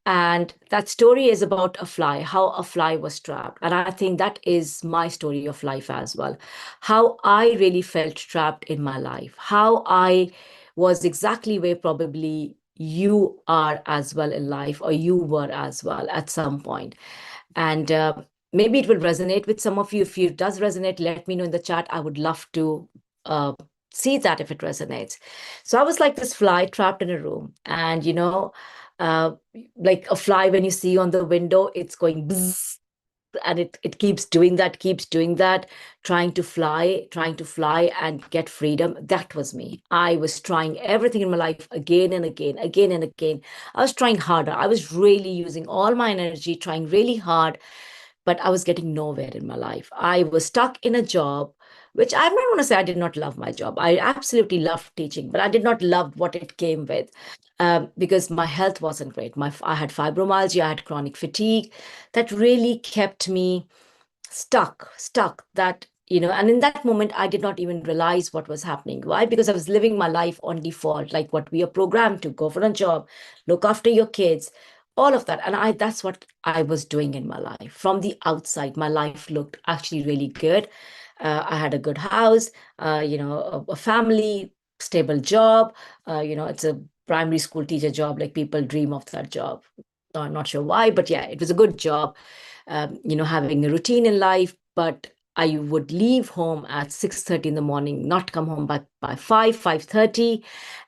And that story is about a fly, how a fly was trapped. And I think that is my story of life as well. How I really felt trapped in my life, how I was exactly where probably you are as well in life, or you were as well at some point. And maybe it will resonate with some of you. If it does resonate, let me know in the chat. I would love to uh, see that if it resonates. So I was like this fly trapped in a room, and uh, like a fly when you see on the window, it's going bzzz, and it keeps doing that, trying to fly and get freedom. That was me. I was trying everything in my life again and again, again and again. I was trying harder. I was really using all my energy, trying really hard, but I was getting nowhere in my life. I was stuck in a job, which I'm not going to say I did not love my job. I absolutely loved teaching, but I did not love what it came with, because my health wasn't great. I had fibromyalgia, I had chronic fatigue that really kept me stuck that, and in that moment, I did not even realize what was happening. Why? Because I was living my life on default, like what we are programmed to: go for a job, look after your kids, all of that. And that's what I was doing in my life. From the outside, my life looked actually really good. I had a good house, a family, stable job. It's a primary school teacher job, like people dream of that job. I'm not sure why, but yeah, it was a good job. Having a routine in life, but I would leave home at 6:30 in the morning, not come home by 5:30,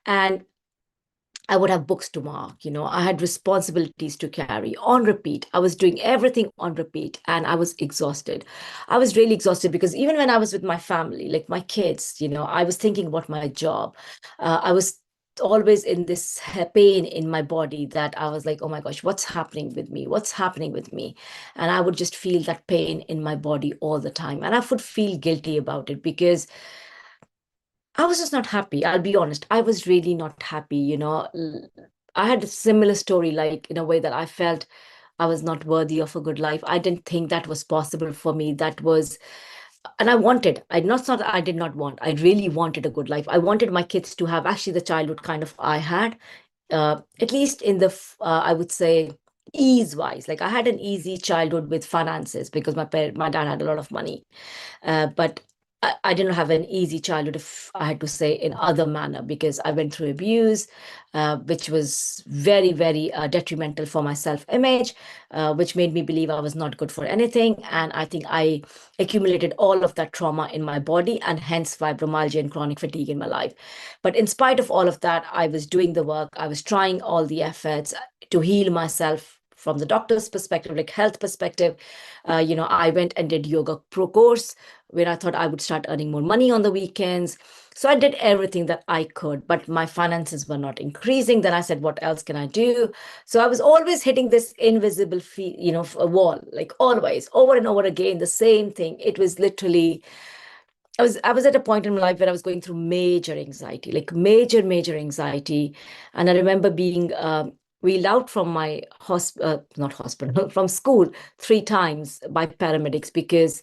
and I would have books to mark. I had responsibilities to carry on repeat. I was doing everything on repeat, and I was exhausted. I was really exhausted because even when I was with my family, like my kids, I was thinking about my job. I was always in this pain in my body that I was like, oh my gosh, what's happening with me? What's happening with me? And I would just feel that pain in my body all the time. And I would feel guilty about it because I was just not happy. I'll be honest. I was really not happy. I had a similar story, like in a way that I felt I was not worthy of a good life. I didn't think that was possible for me. And I did not want, I really wanted a good life. I wanted my kids to have actually the childhood kind of I had, at least in I would say, ease wise. Like I had an easy childhood with finances because my dad had a lot of money. But I didn't have an easy childhood, if I had to say, in other manner, because I went through abuse, which was very, very detrimental for my self-image, which made me believe I was not good for anything. And I think I accumulated all of that trauma in my body, and hence fibromyalgia and chronic fatigue in my life. But in spite of all of that, I was doing the work. I was trying all the efforts to heal myself from the doctor's perspective, like health perspective. I went and did yoga pro course where I thought I would start earning more money on the weekends. So I did everything that I could, but my finances were not increasing. Then I said, what else can I do? So I was always hitting this invisible a wall, like always, over and over again, the same thing. It was literally, I was at a point in my life where I was going through major anxiety, like major anxiety. And I remember being wheeled out from my not hospital, from school 3 times by paramedics because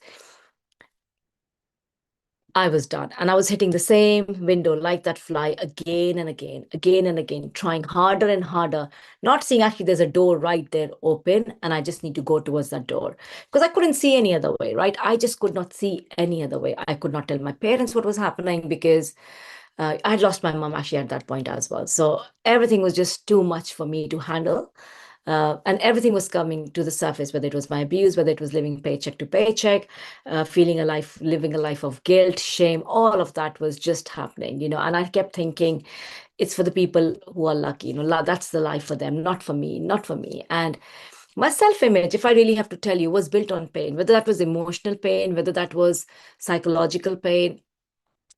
I was done. And I was hitting the same window like that fly again and again, again and again, trying harder and harder, not seeing actually there's a door right there open and I just need to go towards that door because I couldn't see any other way, right? I just could not see any other way. I could not tell my parents what was happening because I had lost my mom actually at that point as well. So everything was just too much for me to handle. And everything was coming to the surface, whether it was my abuse, whether it was living paycheck to paycheck, living a life of guilt, shame, all of that was just happening, and I kept thinking, it's for the people who are lucky, that's the life for them, not for me, not for me. And my self-image, if I really have to tell you, was built on pain, whether that was emotional pain, whether that was psychological pain,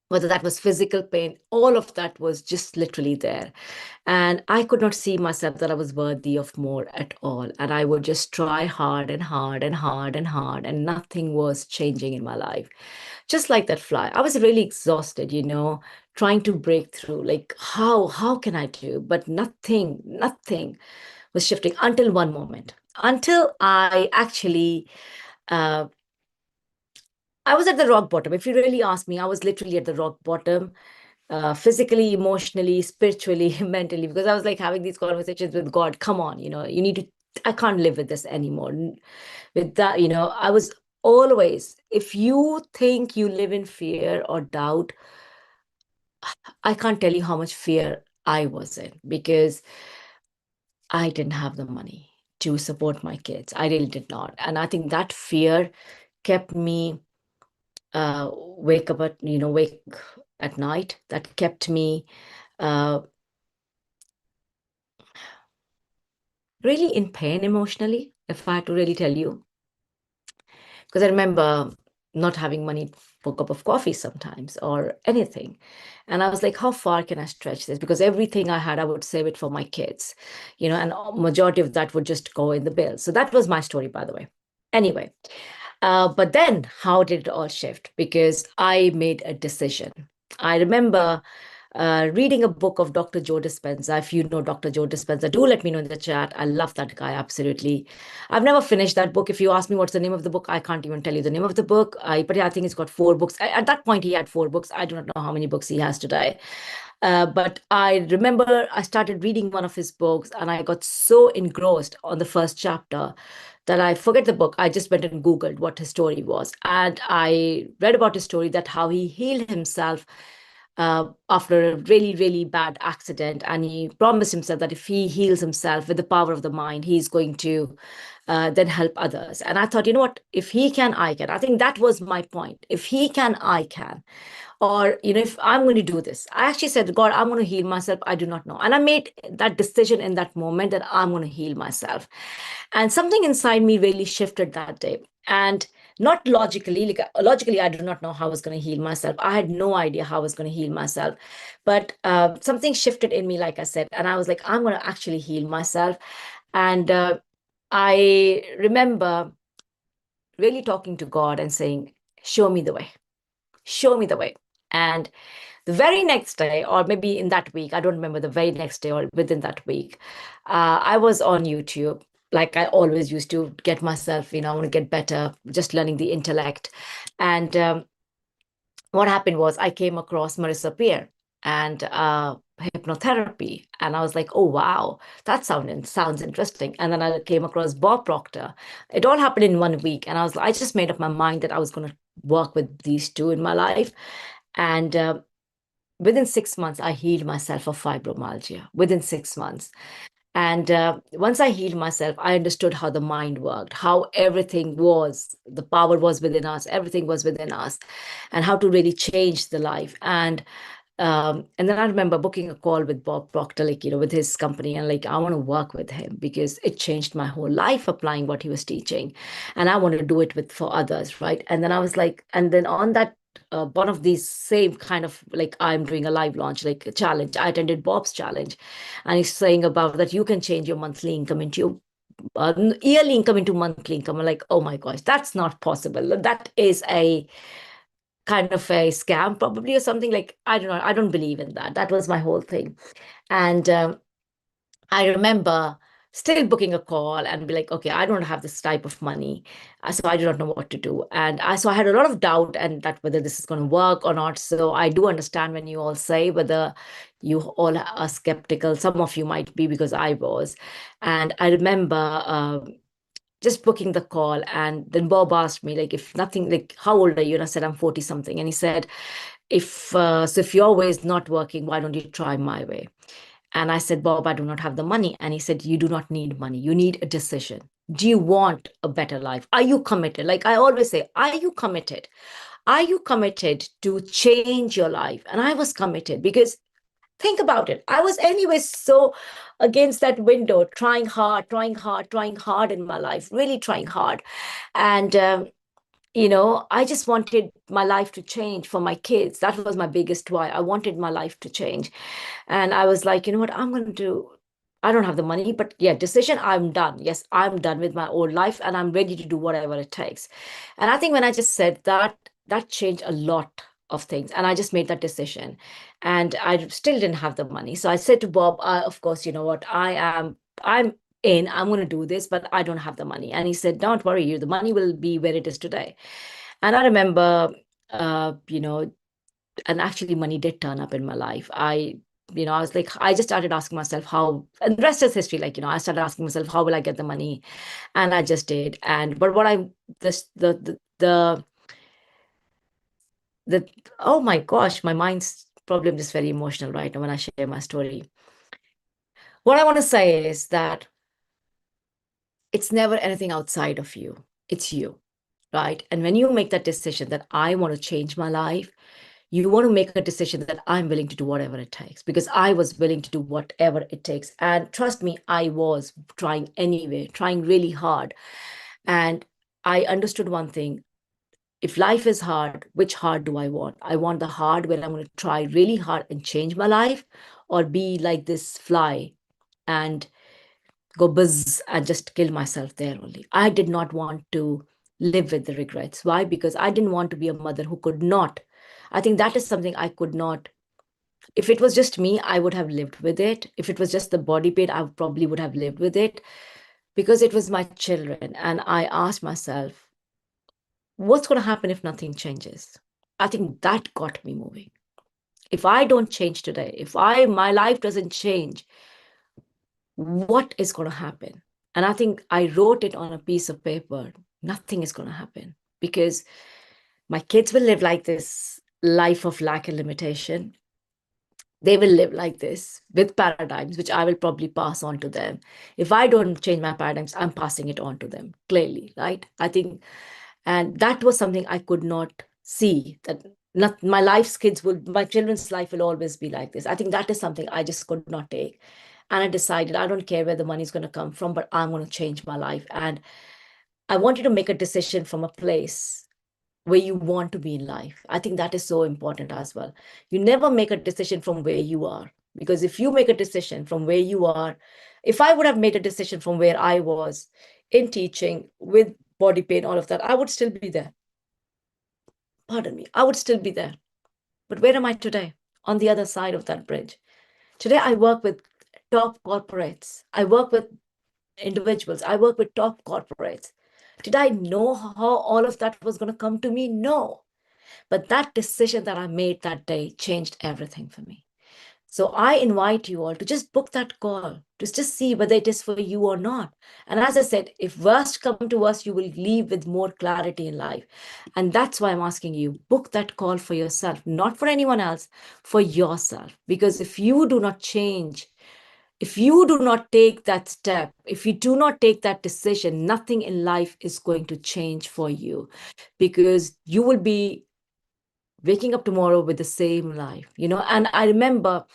whether that was physical pain, all of that was just literally there. And I could not see myself that I was worthy of more at all. And I would just try hard and hard and hard and hard, and nothing was changing in my life. Just like that fly. I was really exhausted, trying to break through. Like, how can I do? But nothing was shifting until one moment. Until I actually I was at the rock bottom. If you really ask me, I was literally at the rock bottom. physically, emotionally, spiritually, mentally, because I was like having these conversations with God. Come on, you need to, I can't live with this anymore. With that, I was always, if you think you live in fear or doubt, I can't tell you how much fear I was in, because I didn't have the money to support my kids. I really did not. And I think that fear kept me wake at night. That kept me uh, really in pain emotionally, if I had to really tell you. Because I remember not having money for a cup of coffee sometimes or anything. And I was like, how far can I stretch this? Because everything I had, I would save it for my kids, and majority of that would just go in the bill. So that was my story, by the way. Anyway, but then how did it all shift? Because I made a decision. I remember reading a book of Dr. Joe Dispenza. If you know Dr. Joe Dispenza, do let me know in the chat. I love that guy, absolutely. I've never finished that book. If you ask me what's the name of the book, I can't even tell you the name of the book. But yeah, I think it's got 4 books. At that point, he had 4 books. I do not know how many books he has today. But I remember I started reading one of his books and I got so engrossed on the first chapter that I forget the book. I just went and Googled what his story was. And I read about his story, that how he healed himself after a really, really bad accident. And he promised himself that if he heals himself with the power of the mind, he's going to then help others. And I thought, you know what, if he can, I can. I think that was my point. If he can, I can. Or, if I'm going to do this, I actually said, God, I'm going to heal myself. I do not know. And I made that decision in that moment that I'm going to heal myself. And something inside me really shifted that day. And not logically, logically, I do not know how I was going to heal myself. I had no idea how I was going to heal myself. But something shifted in me, like I said, and I was like, I'm going to actually heal myself. And I remember really talking to God and saying, show me the way. Show me the way. And the very next day, or maybe in that week, I don't remember the very next day or within that week, I was on YouTube, like I always used to get myself, I want to get better, just learning the intellect. And what happened was I came across Marissa Peer and hypnotherapy. And I was like, oh, wow, that sounds interesting. And then I came across Bob Proctor. It all happened in 1 week. And I just made up my mind that I was going to work with these two in my life. And within 6 months, I healed myself of fibromyalgia within 6 months. And once I healed myself, I understood how the mind worked, how everything was, the power was within us, everything was within us, and how to really change the life. And then I remember booking a call with Bob Proctor, with his company, and I want to work with him because it changed my whole life applying what he was teaching, and I want to do it for others, right? And then I was like, and then on that one of these same kind of I'm doing a live launch, a challenge. I attended Bob's challenge, and he's saying about that you can change your monthly income into your yearly income into monthly income. I'm like, oh my gosh, that's not possible. That is a kind of a scam probably or something. I don't know. I don't believe in that. That was my whole thing. And I remember still booking a call and be like, okay, I don't have this type of money, so I do not know what to do. And I had a lot of doubt and that whether this is going to work or not. So I do understand when you all say whether you all are skeptical. Some of you might be, because I was. And I remember just booking the call, and then Bob asked me if nothing, how old are you? And I said, I'm 40 something. And he said, if your way is not working, why don't you try my way? And I said, Bob, I do not have the money. And he said, you do not need money. You need a decision. Do you want a better life? Are you committed? Like I always say, are you committed? Are you committed to change your life? And I was committed, because think about it. I was anyway so against that window, trying hard in my life, really trying hard. And I just wanted my life to change for my kids. That was my biggest why. I wanted my life to change. And I was like, you know what, I'm going to do. I don't have the money, but yeah, decision, I'm done. Yes, I'm done with my old life and I'm ready to do whatever it takes. And I think when I just said that, that changed a lot of things. And I just made that decision. And I still didn't have the money. So I said to Bob, of course, you know what, I'm going to do this, but I don't have the money. And he said, don't worry, the money will be where it is today. And I remember, and actually money did turn up in my life. I was like, I just started asking myself how, and the rest is history. Like, I started asking myself, how will I get the money? And I just did. But what I, this, the, oh my gosh, my mind's probably, I'm just very emotional right now when I share my story. What I want to say is that it's never anything outside of you. It's you, right? And when you make that decision that I want to change my life, you want to make a decision that I'm willing to do whatever it takes, because I was willing to do whatever it takes. And trust me, I was trying anyway, trying really hard. And I understood one thing. If life is hard, which hard do I want? I want the hard where I'm going to try really hard and change my life, or be like this fly and go buzz and just kill myself there only. I did not want to live with the regrets. Why? Because I didn't want to be a mother who could not. I think that is something I could not. If it was just me, I would have lived with it. If it was just the body pain, I probably would have lived with it, because it was my children. And I asked myself, what's going to happen if nothing changes? I think that got me moving. If I don't change today, if my life doesn't change, what is going to happen? And I think I wrote it on a piece of paper. Nothing is going to happen, because my kids will live like this life of lack and limitation. They will live like this with paradigms, which I will probably pass on to them. If I don't change my paradigms, I'm passing it on to them clearly, right? I think, and that was something I could not see, that not my my children's life will always be like this. I think that is something I just could not take. And I decided, I don't care where the money is going to come from, but I'm going to change my life. And I wanted to make a decision from a place where you want to be in life. I think that is so important as well. You never make a decision from where you are, because if you make a decision from where you are, if I would have made a decision from where I was in teaching with body pain, all of that, I would still be there. Pardon me, I would still be there. But where am I today? On the other side of that bridge. Today, I work with top corporates. I work with individuals. I work with top corporates. Did I know how all of that was going to come to me? No. But that decision that I made that day changed everything for me. So I invite you all to just book that call, to just see whether it is for you or not. And as I said, if worst come to us, you will leave with more clarity in life. And that's why I'm asking you, book that call for yourself, not for anyone else, for yourself. Because if you do not change, if you do not take that step, if you do not take that decision, nothing in life is going to change for you, because you will be waking up tomorrow with the same life, And I remember,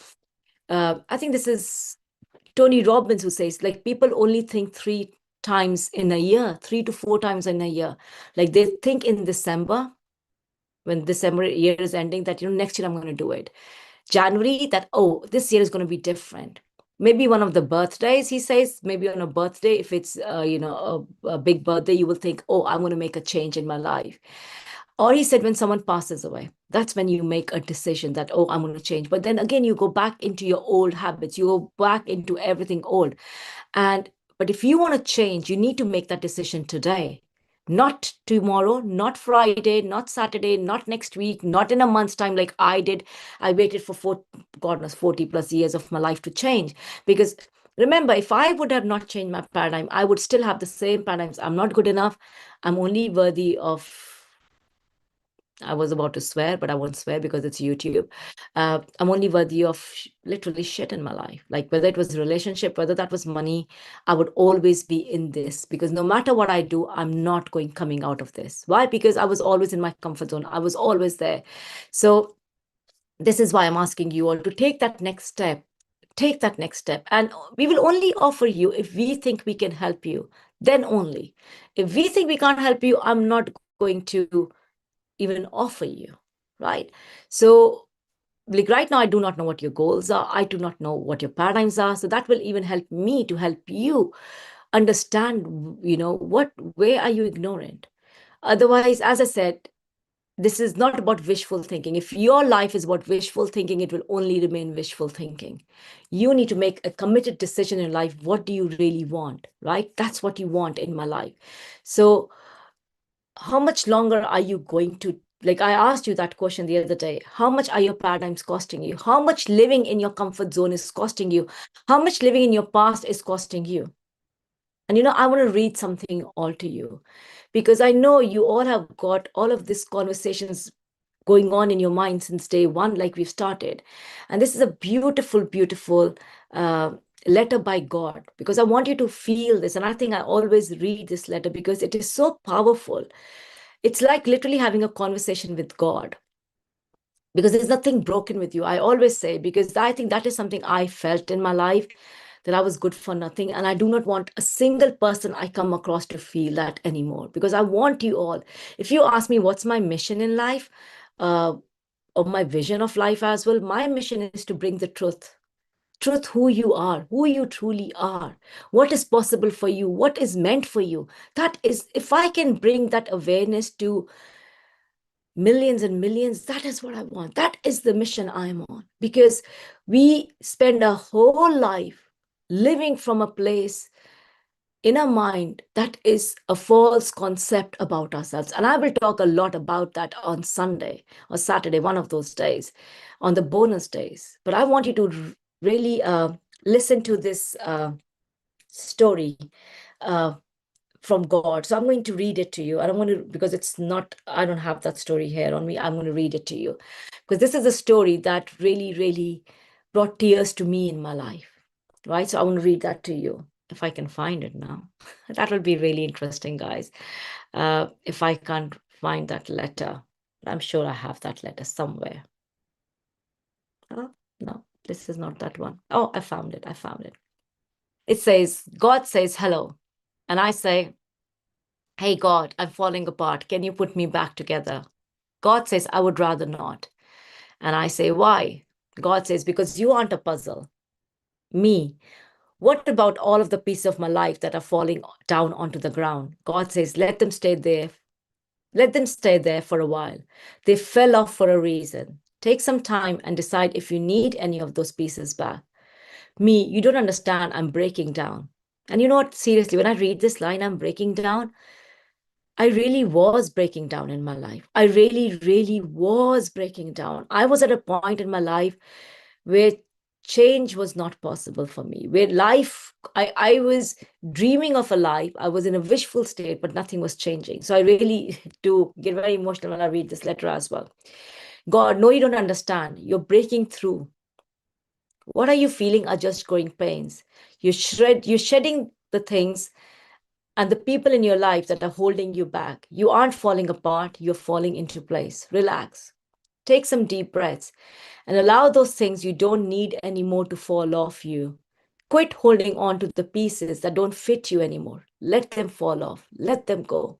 I think this is Tony Robbins who says, like, people only think 3 times in a year, 3 to 4 times in a year. Like, they think in December, when December year is ending, that, next year I'm going to do it. January, that, oh, this year is going to be different. Maybe one of the birthdays, he says, maybe on a birthday, if it's, a big birthday, you will think, oh, I'm going to make a change in my life. Or he said, when someone passes away, that's when you make a decision that, oh, I'm going to change. But then again, you go back into your old habits. You go back into everything old. But if you want to change, you need to make that decision today. Not tomorrow, not Friday, not Saturday, not next week, not in a month's time like I did. I waited for God knows, 40 plus years of my life to change. Because remember, if I would have not changed my paradigm, I would still have the same paradigms. I'm not good enough. I'm only worthy of, I was about to swear, but I won't swear because it's YouTube. I'm only worthy of literally shit in my life. Like, whether it was a relationship, whether that was money, I would always be in this, because no matter what I do, I'm not coming out of this. Why? Because I was always in my comfort zone. I was always there. So this is why I'm asking you all to take that next step. Take that next step. And we will only offer you if we think we can help you, then only. If we think we can't help you, I'm not going to even offer you, right? So, like, right now, I do not know what your goals are. I do not know what your paradigms are. So that will even help me to help you understand, where are you ignorant? Otherwise, as I said, this is not about wishful thinking. If your life is about wishful thinking, it will only remain wishful thinking. You need to make a committed decision in life. What do you really want, right? That's what you want in my life. So how much longer are you going to like I asked you that question the other day, how much are your paradigms costing you? How much living in your comfort zone is costing you? How much living in your past is costing you? And I want to read something all to you, because I know you all have got all of these conversations going on in your mind since day one, like we've started. And this is a beautiful, beautiful letter by God, because I want you to feel this. And I think I always read this letter because it is so powerful. It's like literally having a conversation with God, because there's nothing broken with you. I always say, because I think that is something I felt in my life, that I was good for nothing. And I do not want a single person I come across to feel that anymore, because I want you all. If you ask me what's my mission in life, or my vision of life as well, my mission is to bring the truth. Truth, who you are, who you truly are, what is possible for you, what is meant for you. That is, if I can bring that awareness to millions and millions, that is what I want. That is the mission I'm on, because we spend a whole life living from a place in our mind that is a false concept about ourselves. And I will talk a lot about that on Sunday or Saturday, one of those days, on the bonus days. But I want you to really listen to this story from God. So I'm going to read it to you. I don't want to, because it's not, I don't have that story here on me. I'm going to read it to you, because this is a story that really, really brought tears to me in my life, right? So I want to read that to you, if I can find it now. That will be really interesting, guys. If I can't find that letter, I'm sure I have that letter somewhere. Oh, no, this is not that one. Oh, I found it. I found it. It says, God says hello. And I say, hey, God, I'm falling apart. Can you put me back together? God says, I would rather not. And I say, why? God says, because you aren't a puzzle. Me. What about all of the pieces of my life that are falling down onto the ground? God says, let them stay there. Let them stay there for a while. They fell off for a reason. Take some time and decide if you need any of those pieces back. Me, you don't understand. I'm breaking down. And you know what? Seriously, when I read this line, I'm breaking down, I really was breaking down in my life. I really, really was breaking down. I was at a point in my life where change was not possible for me, where life, I was dreaming of a life. I was in a wishful state, but nothing was changing. So I really do get very emotional when I read this letter as well. God, no, you don't understand. You're breaking through. What are you feeling are just growing pains. You're shedding the things and the people in your life that are holding you back. You aren't falling apart, you're falling into place. Relax. Take some deep breaths and allow those things you don't need anymore to fall off you. Quit holding on to the pieces that don't fit you anymore. Let them fall off. Let them go.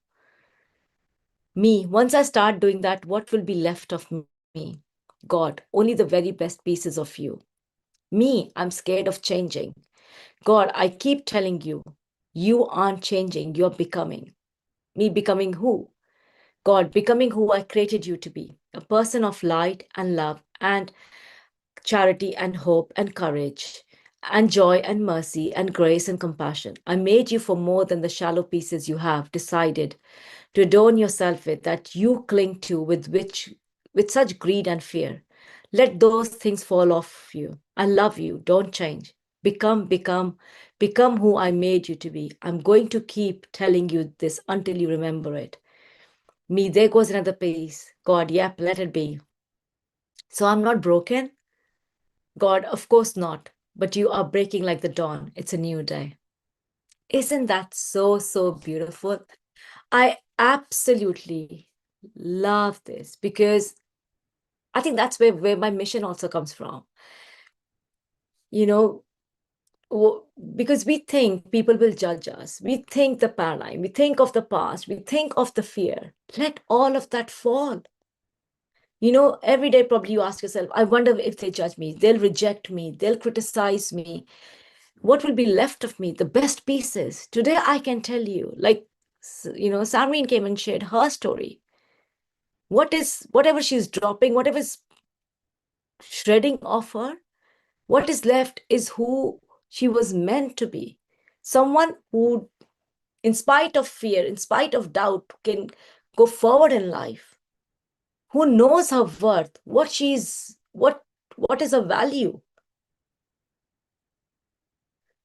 Me, once I start doing that, what will be left of me? God, only the very best pieces of you. Me, I'm scared of changing. God, I keep telling you, you aren't changing, you're becoming. Me becoming who? God, becoming who I created you to be, a person of light and love and charity and hope and courage and joy and mercy and grace and compassion. I made you for more than the shallow pieces you have decided to adorn yourself with, that you cling to with such greed and fear. Let those things fall off you. I love you. Don't change. Become who I made you to be. I'm going to keep telling you this until you remember it. Me, there goes another piece. God, yep, let it be. So I'm not broken? God, of course not. But you are breaking like the dawn. It's a new day. Isn't that so, so beautiful? I absolutely love this, because I think that's where my mission also comes from. You know, because we think people will judge us. We think the paradigm, we think of the past, we think of the fear. Let all of that fall. Every day probably you ask yourself, I wonder if they judge me, they'll reject me, they'll criticize me. What will be left of me? The best pieces. Today I can tell you, like, Samreen came and shared her story. Whatever she's dropping, whatever's shredding off her, what is left is who she was meant to be. Someone who, in spite of fear, in spite of doubt, can go forward in life. who knows her worth, what is her value.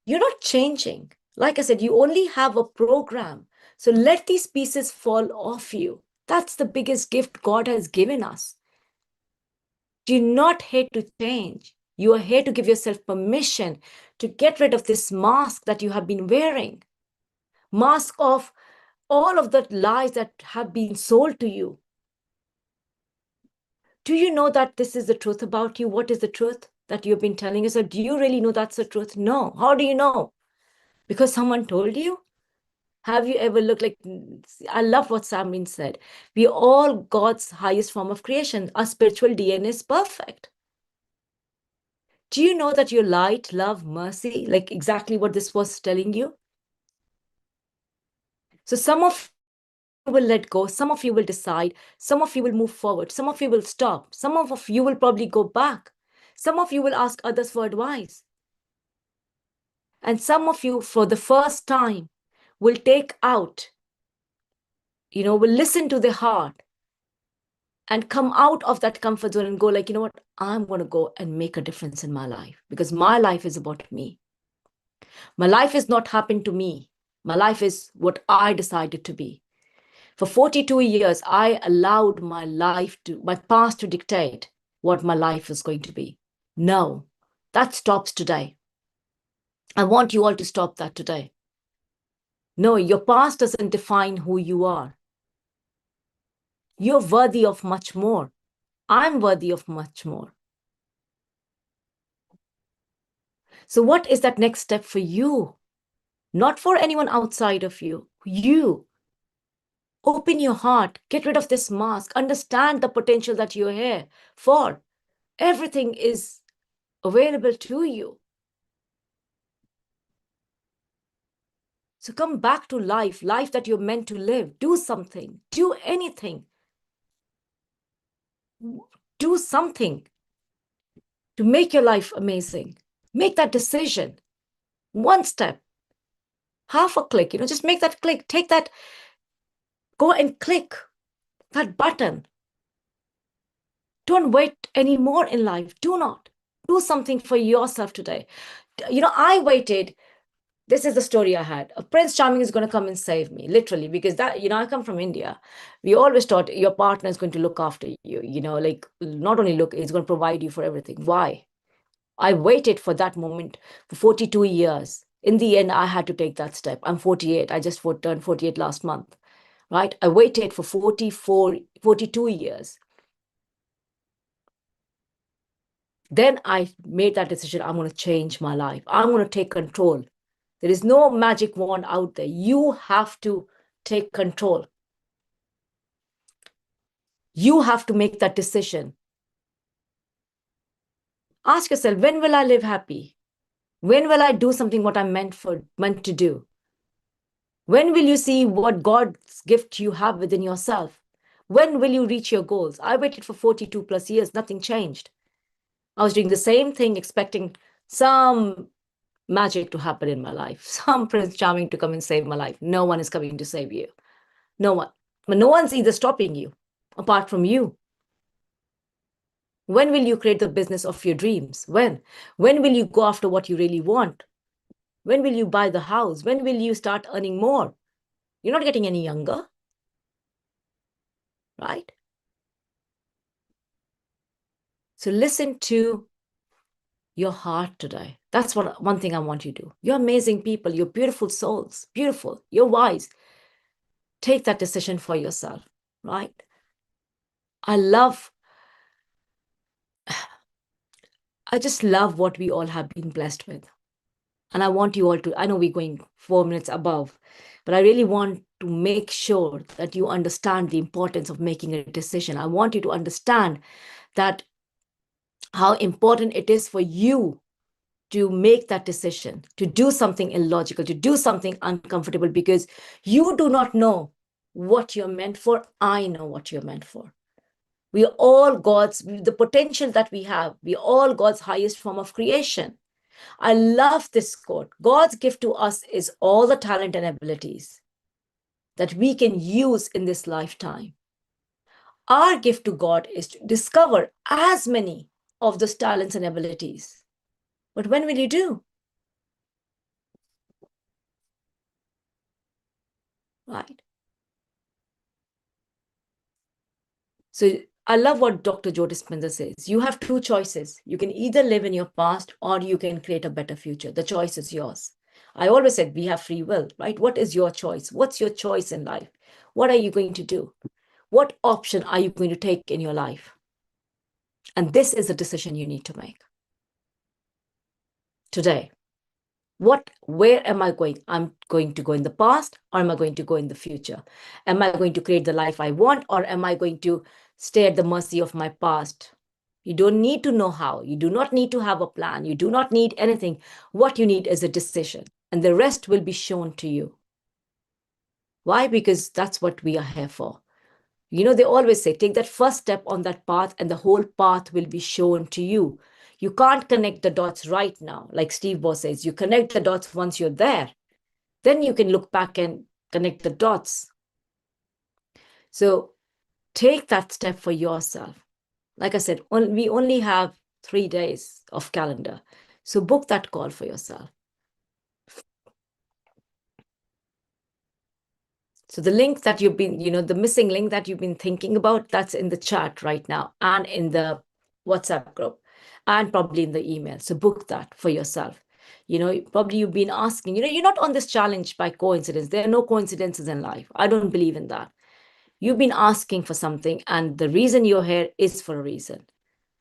You're not changing. Like I said, you only have a program. So let these pieces fall off you. That's the biggest gift God has given us. Do not hate to change. You are here to give yourself permission to get rid of this mask that you have been wearing. Mask of all of the lies that have been sold to you. Do you know that this is the truth about you? What is the truth that you've been telling yourself? Do you really know that's the truth? No. How do you know? Because someone told you? Have you ever looked like, I love what Samrin said. We are all God's highest form of creation. Our spiritual DNA is perfect. Do you know that your light, love, mercy, like exactly what this was telling you? So some of you will let go, some of you will decide, some of you will move forward, some of you will stop, some of you will probably go back, some of you will ask others for advice. And some of you, for the first time, will take out, will listen to the heart and come out of that comfort zone and go like, you know what, I'm going to go and make a difference in my life because my life is about me. My life is not happened to me. My life is what I decided to be. For 42 years, I allowed my past to dictate what my life is going to be. No, that stops today. I want you all to stop that today. No, your past doesn't define who you are. You're worthy of much more. I'm worthy of much more. So what is that next step for you? Not for anyone outside of you. You. Open your heart. Get rid of this mask. Understand the potential that you're here for. Everything is available to you. So come back to life that you're meant to live. Do something. Do anything. Do something to make your life amazing. Make that decision. One step. Half a click, just make that click. Take that, go and click that button. Don't wait anymore in life. Do not. Do something for yourself today. I waited. This is the story I had. A Prince Charming is going to come and save me, literally, because that, I come from India. We always thought your partner is going to look after you, like not only look, he's going to provide you for everything. Why? I waited for that moment for 42 years. In the end, I had to take that step. I'm 48. I just turned 48 last month, right? I waited for 42 years. Then I made that decision. I'm going to change my life. I'm going to take control. There is no magic wand out there. You have to take control. You have to make that decision. Ask yourself, when will I live happy? When will I do something what I'm meant to do? When will you see what God's gift you have within yourself? When will you reach your goals? I waited for 42 plus years. Nothing changed. I was doing the same thing, expecting some magic to happen in my life, some Prince Charming to come and save my life. No one is coming to save you. No one. But no one's either stopping you apart from you. When will you create the business of your dreams? When? When will you go after what you really want? When will you buy the house? When will you start earning more? You're not getting any younger, right? So listen to your heart today. That's one thing I want you to do. You're amazing people. You're beautiful souls. Beautiful. You're wise. Take that decision for yourself, right? I just love what we all have been blessed with. And I want you all to, I know we're going 4 minutes above, but I really want to make sure that you understand the importance of making a decision. I want you to understand that how important it is for you to make that decision, to do something illogical, to do something uncomfortable, because you do not know what you're meant for. I know what you're meant for. We are all the potential that we have, we are all God's highest form of creation. I love this quote. God's gift to us is all the talent and abilities that we can use in this lifetime. Our gift to God is to discover as many of those talents and abilities. But when will you do? Right. So I love what Dr. Joe Dispenza says. You have two choices. You can either live in your past or you can create a better future. The choice is yours. I always said we have free will, right? What is your choice? What's your choice in life? What are you going to do? What option are you going to take in your life? And this is a decision you need to make today. Where am I going? I'm going to go in the past, or am I going to go in the future? Am I going to create the life I want, or am I going to stay at the mercy of my past? You don't need to know how. You do not need to have a plan. You do not need anything. What you need is a decision, and the rest will be shown to you. Why? Because that's what we are here for. You know, they always say, take that first step on that path and the whole path will be shown to you. You can't connect the dots right now. Like Steve Boss says, you connect the dots once you're there. Then you can look back and connect the dots. So take that step for yourself. Like I said, we only have 3 days of calendar. So book that call for yourself. So the link that you've been, the missing link that you've been thinking about, that's in the chat right now and in the WhatsApp group and probably in the email. So book that for yourself. Probably you've been asking, you're not on this challenge by coincidence. There are no coincidences in life. I don't believe in that. You've been asking for something, and the reason you're here is for a reason,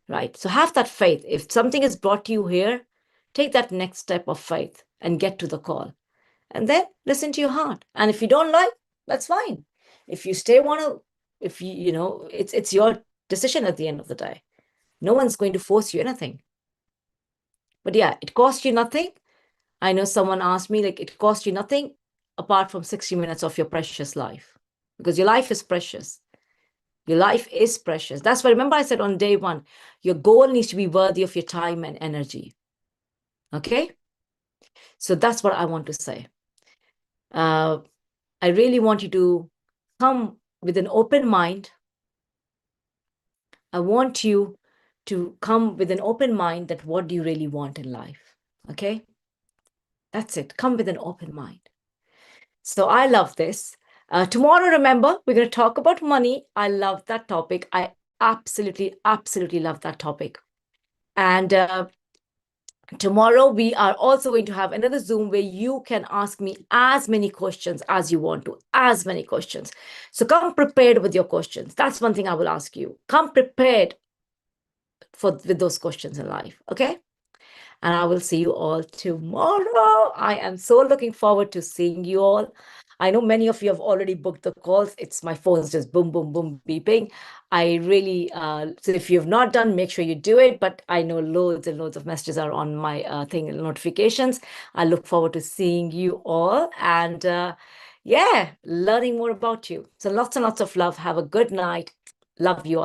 right? So have that faith. If something has brought you here, take that next step of faith and get to the call. And then listen to your heart. And if you don't like, that's fine. If you it's your decision at the end of the day. No one's going to force you anything. But yeah, it costs you nothing. I know someone asked me, like, it costs you nothing apart from 60 minutes of your precious life, because your life is precious. Your life is precious. That's why, remember I said on day one, your goal needs to be worthy of your time and energy. Okay? So that's what I want to say. I really want you to come with an open mind. I want you to come with an open mind that what do you really want in life? Okay? That's it. Come with an open mind. So I love this. Tomorrow, remember, we're going to talk about money. I love that topic. I absolutely, absolutely love that topic. And tomorrow, we are also going to have another Zoom where you can ask me as many questions as you want to, as many questions. So come prepared with your questions. That's one thing I will ask you. Come prepared with those questions in life, okay? And I will see you all tomorrow. I am so looking forward to seeing you all. I know many of you have already booked the calls. My phone's just boom, boom, boom, beeping. I really, so if you have not done, make sure you do it. But I know loads and loads of messages are on my notifications. I look forward to seeing you all and learning more about you. So lots and lots of love. Have a good night. Love you all.